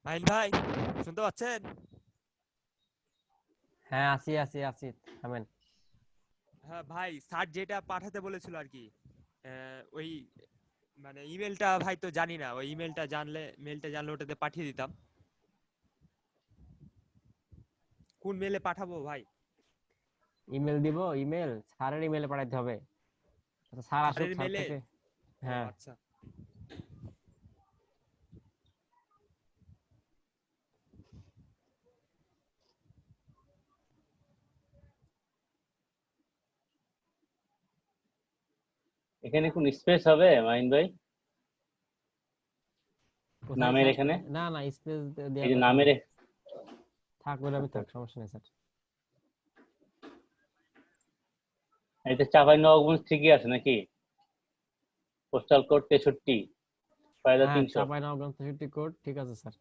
মাহিন ভাই শুনতে পাচ্ছেন? হ্যাঁ, আছি থামেন। হ্যাঁ ভাই, স্যার যেটা পাঠাতে বলেছিল আর কি, ওই মানে ইমেলটা ভাই তো জানি না, ওই মেলটা জানলে ওটাতে পাঠিয়ে দিতাম। কোন মেলে পাঠাবো ভাই? ইমেল দিব, ইমেল স্যারের ইমেলে পাঠাতে হবে। আচ্ছা স্যার আসুক, স্যারের স্যার মেলে? থেকে। ও হ্যাঁ আচ্ছা। এখানে কোন স্পেস হবে মাইন ভাই? কোথায় নামের স্যার? এখানে না না, স্পেস এই দেওয়ার যে দরকার নামের নেই। থাক ওইরকমই আচ্ছা, থাক, সমস্যা নেই স্যার। এটা চাপাই নবাবগঞ্জ ঠিকই আছে নাকি? পোস্টাল কোড 63 ফায়দা হ্যাঁ 300। চাঁপাইনবাবগঞ্জ 63 কোড, ঠিক আছে স্যার।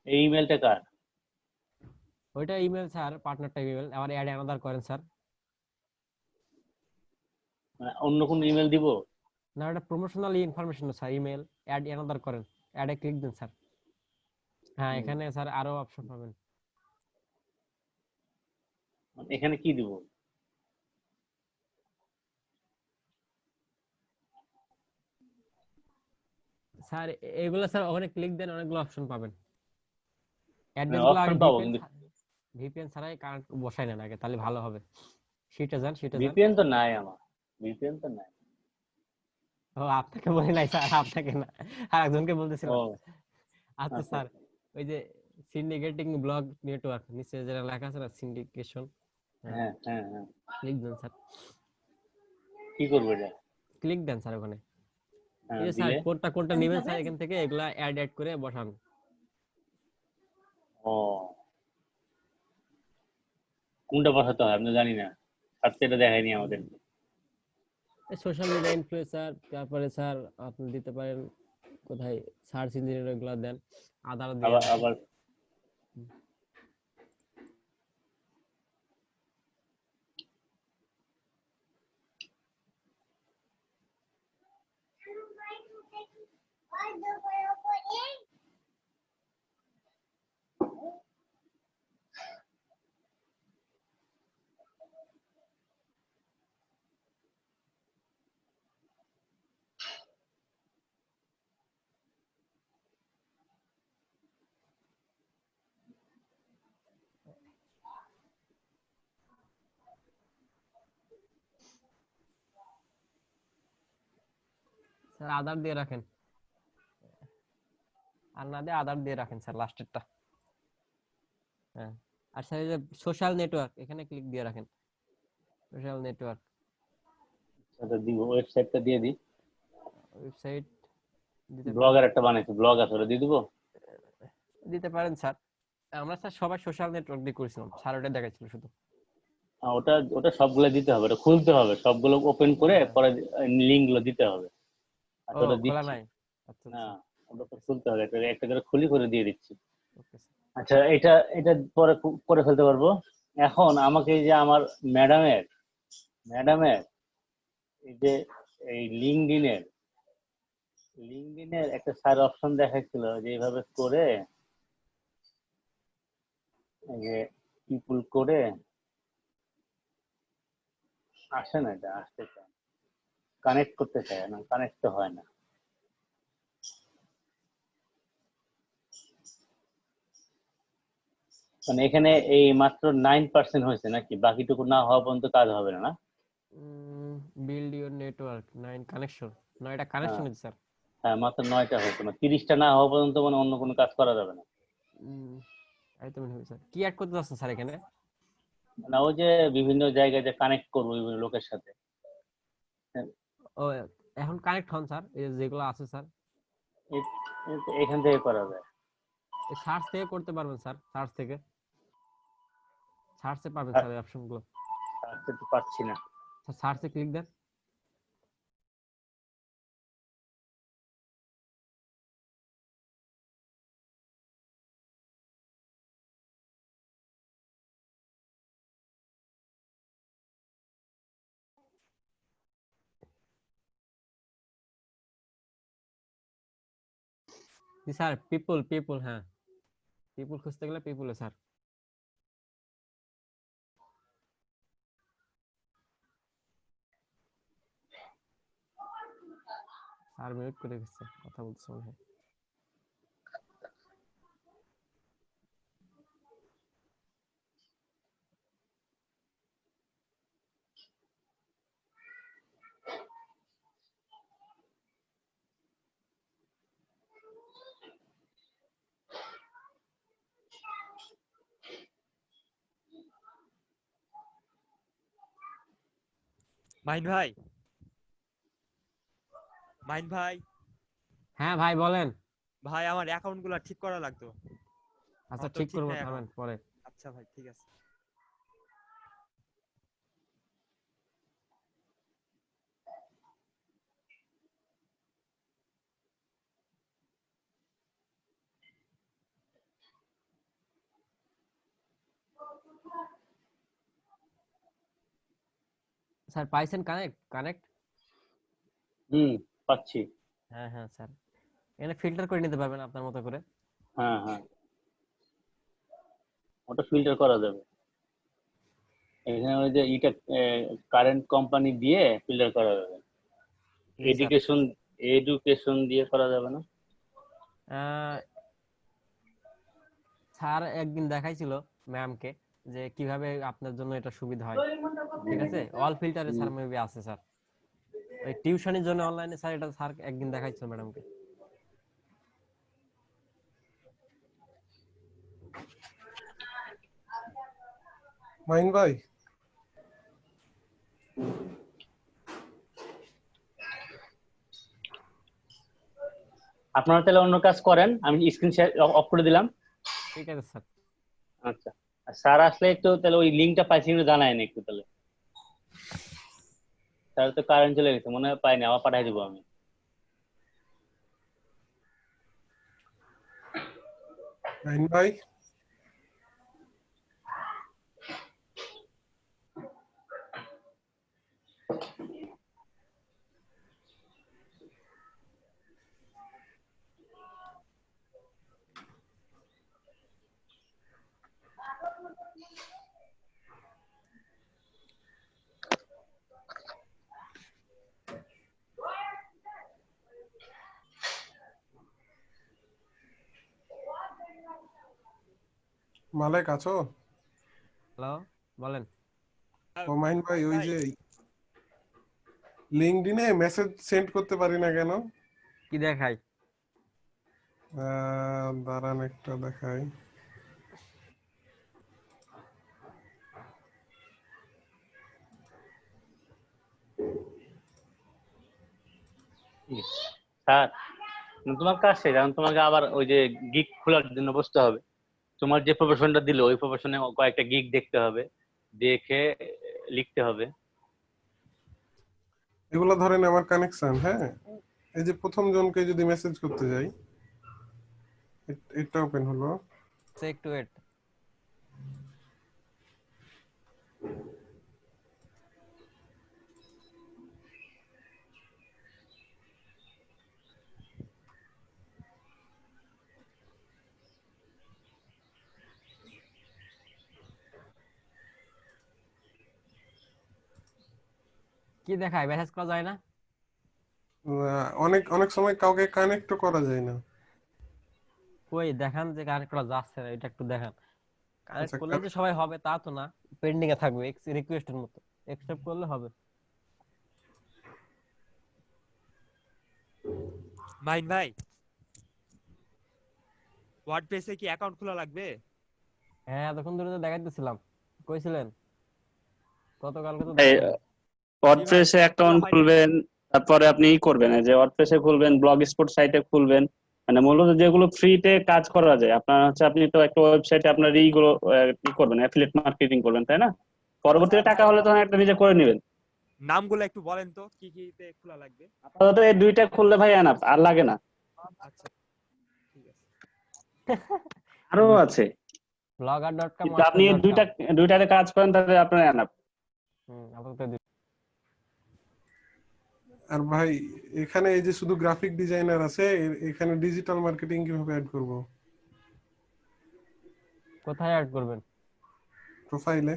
এই ইমেলটা কার? ওইটা email sir, partner type email, আবার অ্যাড অ্যানাদার করেন স্যার। মানে অন্য কোন ইমেল দিব? না, ওটা promotional information sir, email add another করেন, অ্যাডে ক্লিক দেন স্যার। হ্যাঁ এখানে স্যার আরো অপশন পাবেন। এখানে কি দিব? স্যার এগুলো স্যার ওখানে ক্লিক দেন, অনেকগুলো অপশন পাবেন। অ্যাড্রেস গুলো অপশন আগে পাবো কিন্তু ভিপিএন ছাড়াই কানেক্ট বসাই নেন আগে, তাহলে ভালো হবে। শিটে যান। ভিপিএন তো নাই আমার, ভিপিএন তো নাই। ও আপনাকে বলি নাই স্যার, আপনাকে না, আর একজনকে ও বলতেছিলাম। আচ্ছা আচ্ছা স্যার, ওই যে সিন্ডিকেটিং ব্লগ নেটওয়ার্ক নিচে যেটা লেখা আছে না, সিন্ডিকেশন, হ্যাঁ হ্যাঁ হ্যাঁ হ্যাঁ, ক্লিক দেন স্যার। কি করবো এটা? ক্লিক দেন স্যার ওখানে। এই হ্যাঁ যে স্যার দিলে কোনটা নেবেন স্যার, এখান থেকে এগুলা অ্যাড করে বসান। ও কোনটা বসাতে হয় আপনি জানি না, আজকে এটা দেখায়নি আমাদের। সোশ্যাল মিডিয়া ইনফ্লুয়েন্সার, তারপরে স্যার আপনি দিতে পারেন কোথায়, সার্চ ইঞ্জিনের ওগুলা দেন, আদার দিয়ে আবার রাখেন। আবার স্যার আদার দিয়ে রাখেন, আর না দিয়ে আদার দিয়ে রাখেন স্যার লাস্টেরটা। হ্যাঁ, আর স্যার এই যে সোশ্যাল নেটওয়ার্ক, এখানে ক্লিক দিয়ে রাখেন, সোশ্যাল নেটওয়ার্ক এটা দিব, ওয়েবসাইটটা দিয়ে দিই। ওয়েবসাইট দিতে পারেন, ব্লগার একটা বানাইছি, ব্লগ আছে, ওটা দিয়ে দিব। দিতে পারেন স্যার। আমরা স্যার সবাই সোশ্যাল নেটওয়ার্ক দিয়ে করেছিলাম স্যার, ওটা দেখাচ্ছিল শুধু। ওটা ওটা সবগুলো দিতে হবে, ওটা খুলতে হবে, সবগুলো ওপেন করে হ্যাঁ। পরে লিংক গুলো দিতে হবে। ও আচ্ছা ওটা খোলা দিচ্ছি। নাই? আচ্ছা না আচ্ছা, ওটা তো খুলতে হবে, একটা একটা করে খুলি করে দিয়ে দিচ্ছি। Okay sir. আচ্ছা এটা এটা পরে করে ফেলতে পারবো। এখন আমাকে এই যে আমার ম্যাডামের এই যে এই লিঙ্কডিনের একটা সাইড অপশন দেখাচ্ছিল যে এইভাবে করে এই যে পিপুল করে আসে না, এটা আসতে চায়, কানেক্ট করতে চায় না, কানেক্ট তো হয় না। মানে এখানে এই মাত্র 9% হয়েছে নাকি, বাকিটুকু না হওয়া পর্যন্ত কাজ হবে না? বিল্ড ইউর নেটওয়ার্ক 9 কানেকশন, 9টা কানেকশন হ্যাঁ হয়েছে স্যার। হ্যাঁ, মাত্র 9টা হয়েছে, মানে 30টা না হওয়া পর্যন্ত মানে অন্য কোনো কাজ করা যাবে না। এই তো মনে হয় স্যার, কি অ্যাড করতে যাচ্ছেন স্যার এখানে? না ওই যে বিভিন্ন জায়গায় যে কানেক্ট করবো বিভিন্ন লোকের সাথে। ও এখন কানেক্ট হন স্যার, এই যেগুলো আছে স্যার এখান থেকে করা যায়। এই সার্চ থেকে করতে পারবেন স্যার, সার্চে পাবেন স্যার এই অপশনগুলো। সার্চে তো পাচ্ছি না। স্যার সার্চে ক্লিক দেন। জি স্যার, পিপল, হ্যাঁ পিপল খুঁজতে গেলে পিপলে স্যার। স্যার মিউট করে গেছে, কথা বলছে মনে হয়। মাইন ভাই, মাইন ভাই, হ্যাঁ ভাই বলেন। ভাই আমার অ্যাকাউন্ট গুলা ঠিক করা লাগতো। আচ্ছা আমার তো ঠিক ঠিক করবো, নাই থামেন অ্যাকাউন্ট। পরে। আচ্ছা ভাই ঠিক আছে। স্যার পাইছেন কানেক্ট? পাচ্ছি। হ্যাঁ হ্যাঁ স্যার, এখানে ফিল্টার করে নিতে পারবেন আপনার মতো করে। হ্যাঁ হ্যাঁ, ওটা ফিল্টার করা যাবে। এখানে ওই যে এটা কারেন্ট কোম্পানি দিয়ে ফিল্টার করা যাবে। এডুকেশন দিয়ে করা যাবে না? স্যার একদিন দেখাইছিল ম্যামকে যে কিভাবে আপনার জন্য এটা সুবিধা হয়, ঠিক আছে? অল ফিল্টারে স্যার মেবি আছে স্যার, ওই টিউশনের জন্য অনলাইনে স্যার এটা স্যার একদিন দেখাইছিল ম্যাডামকে। মাইন ভাই, আপনারা তাহলে অন্য কাজ করেন, আমি স্ক্রিন শেয়ার অফ করে দিলাম। ঠিক আছে স্যার। আচ্ছা, আর স্যার আসলে একটু তাহলে ওই লিঙ্কটা পাইছি কিনা জানায়েন একটু তাহলে। স্যার তো কারেন্ট চলে গেছে মনে হয়, পাইনি, আবার পাঠিয়ে দেবো আমি। মাইন ভাই, মালেক আছো? হ্যালো, বলেন। ও মাইন ভাই, ওই যে লিঙ্কডইনে মেসেজ সেন্ড করতে পারি না কেন? কি দেখাই? দাঁড়ান একটা দেখাই। স্যার তোমার কাজ শেষ, এখন তোমাকে আবার ওই যে গিগ খোলার জন্য বসতে হবে। তোমার যে প্রফেশনটা দিল ওই প্রফেশনে কয়েকটা গিগ দেখতে হবে, দেখে লিখতে হবে। এগুলো ধরেন আমার কানেকশন, হ্যাঁ? এই যে প্রথম জনকে যদি মেসেজ করতে যাই, এটা ওপেন হলো। একটু ওয়েট। কি দেখায়? মেসেজ করা যায় না? অনেক অনেক সময় কাউকে কানেক্ট করা যায় না। কই দেখান যে কানেক্ট করা যাচ্ছে না, এটা একটু দেখান। কানেক্ট আচ্ছা, করলে যে সবাই হবে তা তো না, পেন্ডিং এ থাকবে রিকোয়েস্টের মতো, অ্যাকসেপ্ট করলে হবে। মাইন ভাই, ওয়ার্ডপ্রেসে কি অ্যাকাউন্ট খোলা লাগবে? হ্যাঁ এতক্ষণ ধরে তো দেখাইতেছিলাম, কইছিলেন। গতকালকে তো এই দেখলাম। ওয়ার্ডপ্রেসে অ্যাকাউন্ট খুলবেন, তারপরে আপনি করবেন এই যে ওয়ার্ডপ্রেসে খুলবেন, ব্লগ স্পট সাইটে খুলবেন, মানে মূলত যেগুলো ফ্রিতে কাজ করা যায়। আপনার হচ্ছে আপনি তো একটা ওয়েবসাইটে আপনার এইগুলো কি করবেন, অ্যাফিলিয়েট মার্কেটিং করবেন, তাই না? পরবর্তীতে টাকা হলে তখন একটা নিজে করে নেবেন। নামগুলো একটু বলেন তো কি কিতে খোলা লাগবে? আপাতত এই দুইটা খুললে ভাই এনাফ, আর লাগে না। আচ্ছা ঠিক আছে। আরো আছে, blogger.com কিন্তু আপনি এই দুইটাতে কাজ করেন তাহলে আপনার এনাফ। আপাতত আর ভাই এখানে এই যে শুধু গ্রাফিক ডিজাইনার আছে, এখানে ডিজিটাল মার্কেটিং কিভাবে অ্যাড করব? কোথায় অ্যাড করবেন? প্রোফাইলে।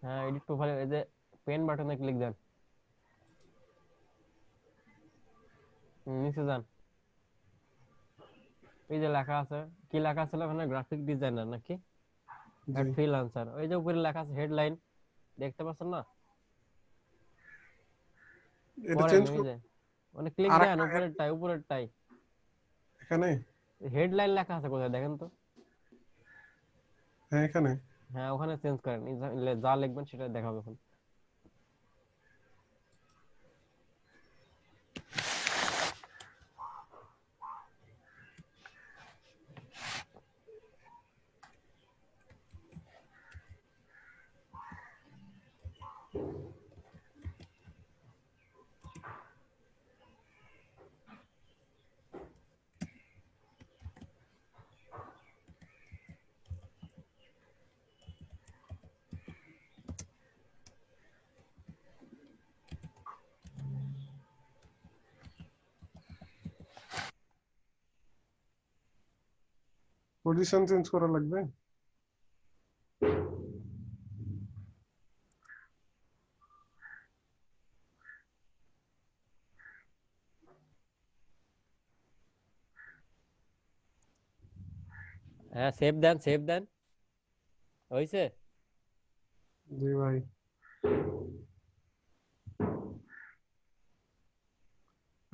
হ্যাঁ, এডিট প্রোফাইলে এই যে পেন বাটনে ক্লিক দেন, নিচে যান, এই যে লেখা আছে, কি লেখা আছে ওখানে? গ্রাফিক ডিজাইনার নাকি অ্যাড ফ্রিল্যান্সার। ওই যে উপরে লেখা আছে হেডলাইন, দেখতে পাচ্ছেন না? এটা চেঞ্জ ওই যে মানে ক্লিক দেন উপরেরটাই এখানে হেডলাইন লেখা আছে, কোথায় দেখেন তো? হ্যাঁ এখানে। হ্যাঁ, ওখানে চেঞ্জ করেন, যা লিখবেন সেটা দেখাবে এখন। পজিশন চেঞ্জ করা লাগবে। হ্যাঁ, সেভ দেন, হইছে? জি ভাই।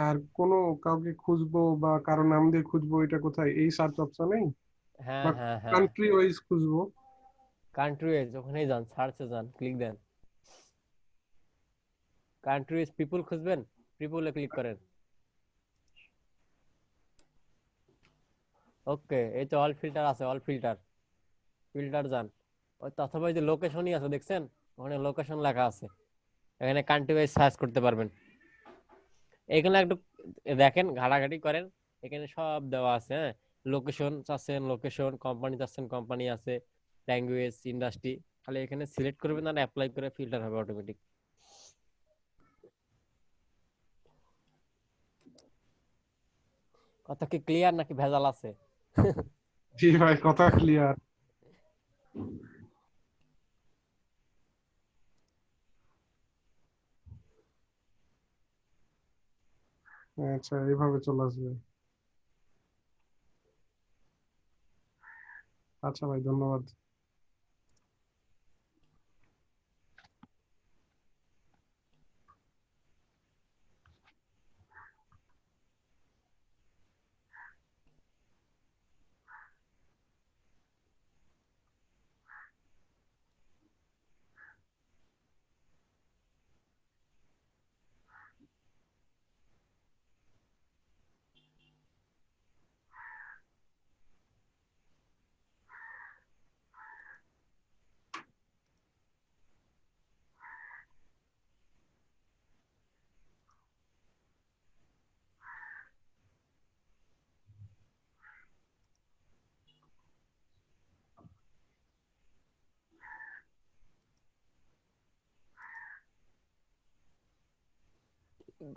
আর কোনো কাউকে খুঁজবো বা কারো নাম দিয়ে খুঁজবো, এটা কোথায়? এই সার্চ অপশনেই? হ্যাঁ বা হ্যাঁ হ্যাঁ, কান্ট্রি ওয়াইজ খুঁজবো? কান্ট্রি ওয়াইজ ওখানেই যান, সার্চে যান, ক্লিক দেন। কান্ট্রি ওয়াইজ পিপল খুঁজবেন, পিপলে ক্লিক করেন। ওকে, এই তো অল ফিল্টার আছে, অল ফিল্টার যান। ওই অথবা এই যে লোকেশনই আছে, দেখছেন? ওখানে লোকেশন লেখা আছে, এখানে কান্ট্রি ওয়াইজ সার্চ করতে পারবেন। এখানে একটু দেখেন, ঘাটাঘাটি করেন, এখানে সব দেওয়া আছে। হ্যাঁ, লোকেশন চাচ্ছেন লোকেশন, কোম্পানি চাচ্ছেন কোম্পানি আছে, ল্যাঙ্গুয়েজ, ইন্ডাস্ট্রি, খালি এখানে সিলেক্ট করবেন আর অ্যাপ্লাই করে ফিল্টার হবে অটোমেটিক। কথা কি ক্লিয়ার নাকি ভেজাল আছে? জি ভাই, কথা ক্লিয়ার। আচ্ছা, এইভাবে চলে আসবে। আচ্ছা ভাই, ধন্যবাদ।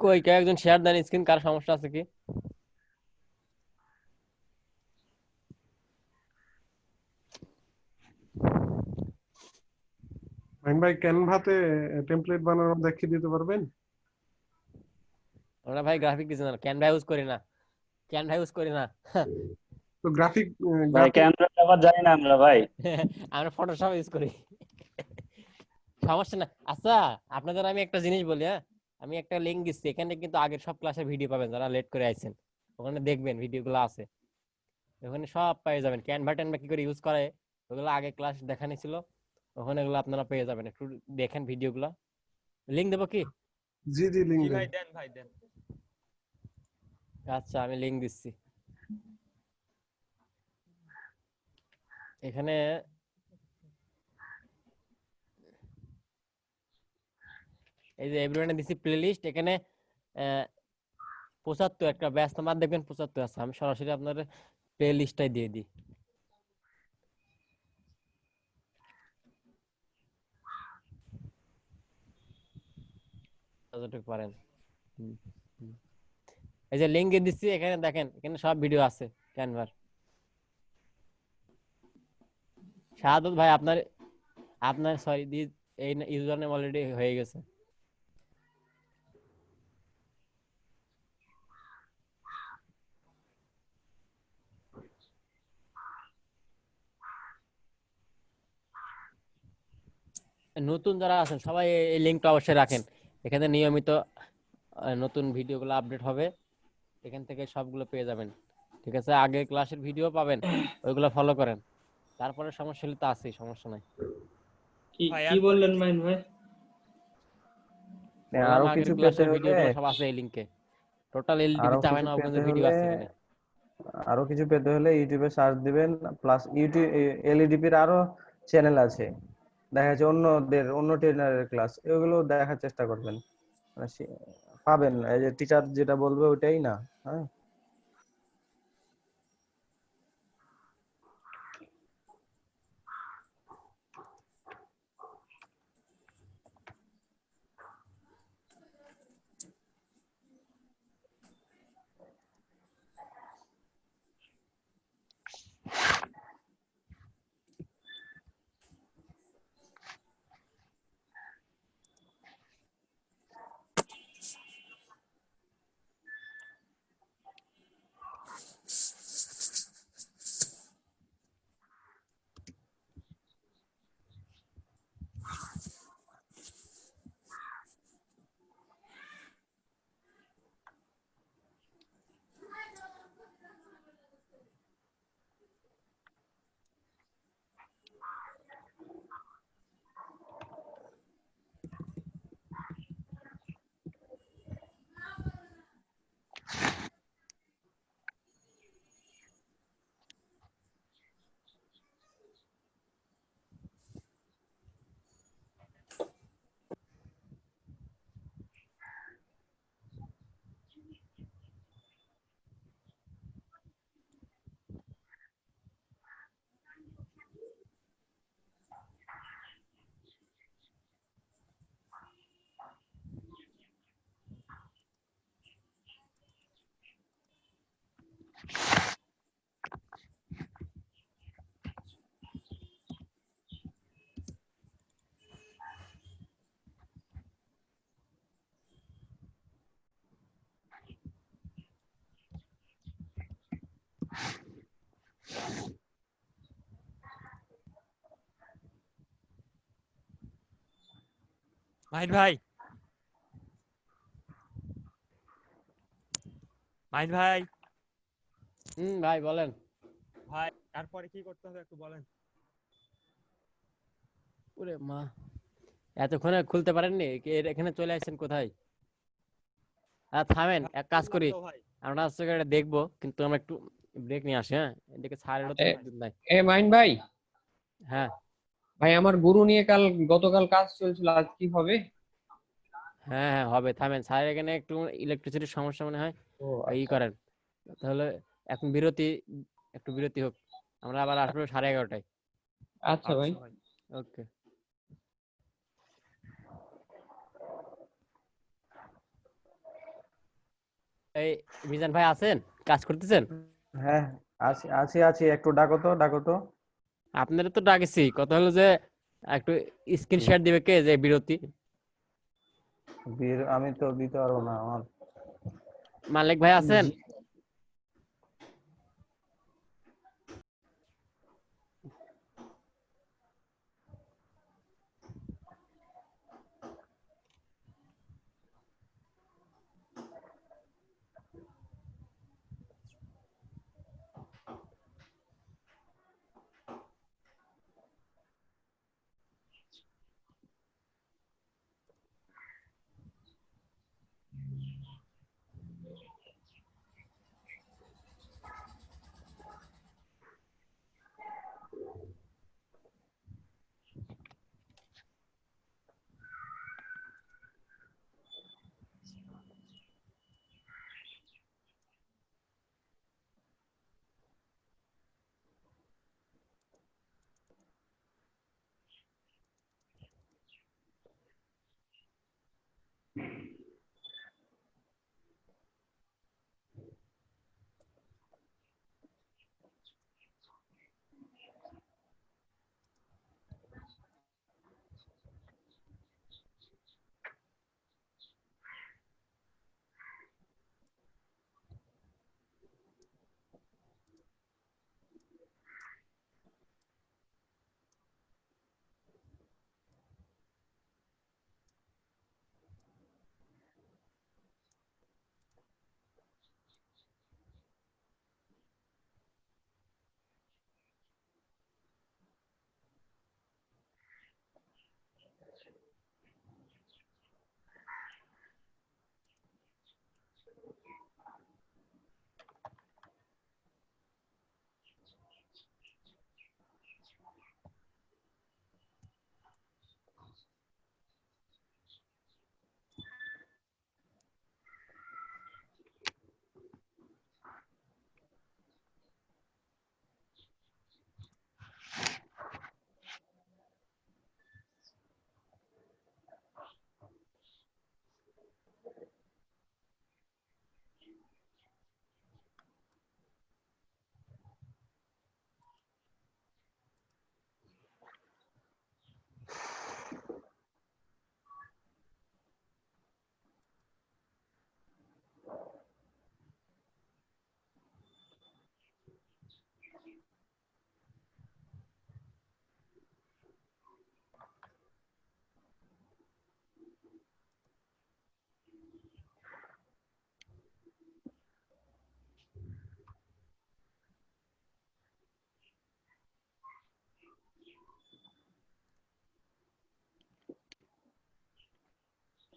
কই কে একজন শেয়ার দেন স্ক্রিন, কার সমস্যা আছে কি? মাইন ভাই, ক্যানভাতে টেমপ্লেট বানানো দেখিয়ে দিতে পারবেন? আমরা ভাই গ্রাফিক ডিজাইনার, ক্যানভা ইউজ করি না। তো গ্রাফিক ভাই ক্যানভা ব্যবহার জানি না আমরা ভাই। আমরা ফটোশপ ইউজ করি। সমস্যা না। আচ্ছা, আপনাদের আমি একটা জিনিস বলি, হ্যাঁ, আমি একটা লিংক দিচ্ছি, এখানে কিন্তু আগের সব ক্লাসের ভিডিও পাবেন, যারা লেট করে আইছেন ওখানে দেখবেন ভিডিওগুলো আছে, ওখানে সব পেয়ে যাবেন। ক্যানভা ট্যানভা কি করে ইউজ করে ওগুলো আগে ক্লাস দেখানো ছিল, ওখানে এগুলো আপনারা পেয়ে যাবেন, একটু দেখেন ভিডিওগুলো। লিংক দেবো কি? জি লিংক জি দেন। ভাই দেন, ভাই দেন। আচ্ছা আমি লিংক দিচ্ছি। এখানে এই যে এভরিওয়ানে দিছি প্লেলিস্ট, এখানে 75 একটা ব্যাচ নাম্বার দেখবেন 75 আছে। আমি সরাসরি আপনার প্লে লিস্টটাই দিয়ে দিই। যতটুকু পারেন। হুম, হুম। এই যে লিংক দিয়ে দিচ্ছি, এখানে দেখেন, এখানে সব ভিডিও আছে ক্যানভার। শাহাদত ভাই আপনার আপনার সরি এই ইউজার নেম অলরেডি হয়ে গেছে। নতুন যারা আছেন সবাই এই লিংকটা অবশ্যই রাখেন। এখানে নিয়মিত নতুন ভিডিওগুলো আপডেট হবে, এখান থেকে সবগুলো পেয়ে যাবেন। ঠিক আছে, আগের ক্লাসের ভিডিও পাবেন, ওইগুলো ফলো করেন। তারপরে সমস্যা হলে তো আছেই, সমস্যা নাই। ভাই কি এরপরে বললেন কি? মাইন ভাই? বললাম আরো আগের কিছু পেতে ক্লাসের হলে ভিডিওগুলো সব আছে এই লিংকে। টোটাল এলডিপি আরো চাবেন কিছু না, পেতে ওখানে ভিডিও হলে আছে এখানে। আরো কিছু পেতে হলে ইউটিউবে সার্চ দিবেন, প্লাস ইউটিউব এলইডিপির আরো চ্যানেল আছে, দেখা যাচ্ছে অন্য ট্রেনারের ক্লাস, এগুলো দেখার চেষ্টা করবেন, মানে পাবেন। এই যে টিচার যেটা বলবে ওইটাই না। হ্যাঁ, মাহিন ভাই, মাহিন ভাই, ভাই বলেন। ভাই তারপরে কি করতে হবে একটু বলেন। ওরে মা, এতক্ষণে খুলতে পারেননি? এখানে চলে আসছেন কোথায়? থামেন, ভাই এক কাজ বললাম করি, তো ভাই। আমরা আজকে এটা দেখবো, কিন্তু আমরা একটু ব্রেক নিয়ে আসি। হ্যাঁ, এদিকে স্যারেরও তো এ বিদ্যুৎ নাই। মাইন ভাই, হ্যাঁ ভাই আমার গুরু নিয়ে গতকাল কাজ চলছিল, আজ কি হবে? হ্যাঁ হ্যাঁ হবে, থামেন। স্যারের এখানে একটু ইলেকট্রিসিটির সমস্যা মনে হয়, ও ই আচ্ছা করেন। তাহলে এখন একটু বিরতি হোক, আমরা আবার আসবো 11:30টায়। আচ্ছা ভাই। আচ্ছা ভাই। ওকে। এই মিজান ভাই আছেন, কাজ করতেছেন? হ্যাঁ, আছি আছি আছি, একটু ডাকো তো। আপনারা তো ডাকেছি, কথা হলো যে একটু স্ক্রিন শেয়ার দিবে কে, যে বিরতি। আমি তো দিতে পারবো না আমার। মালিক ভাই আছেন? জি,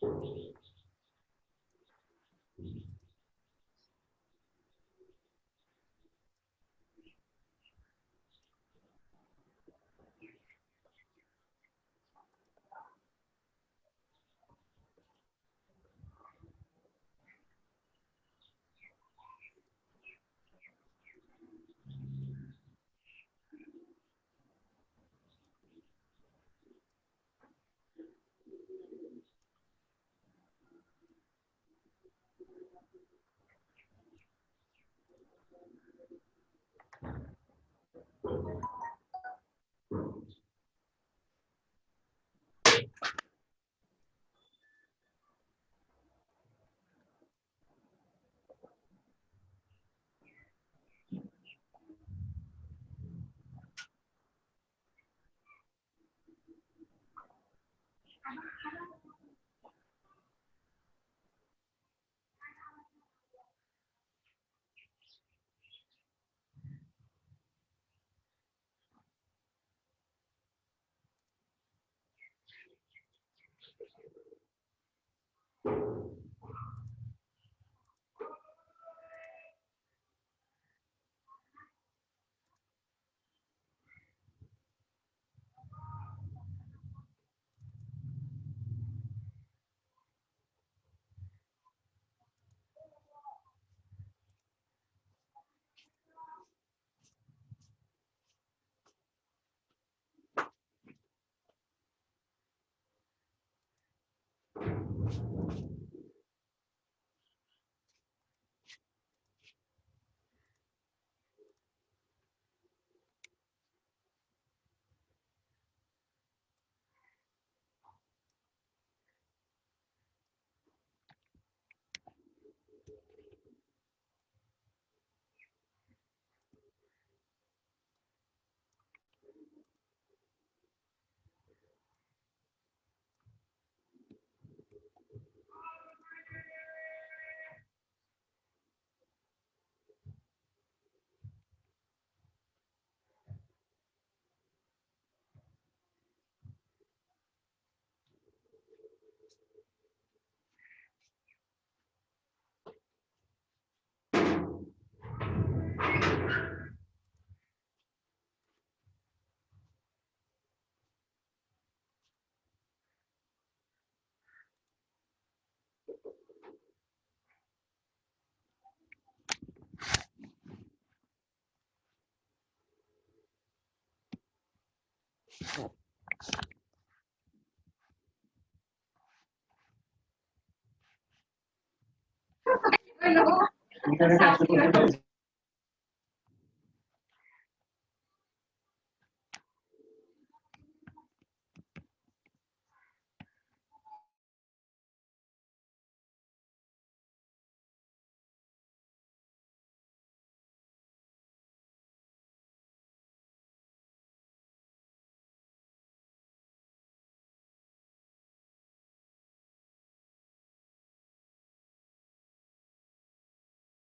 Hello.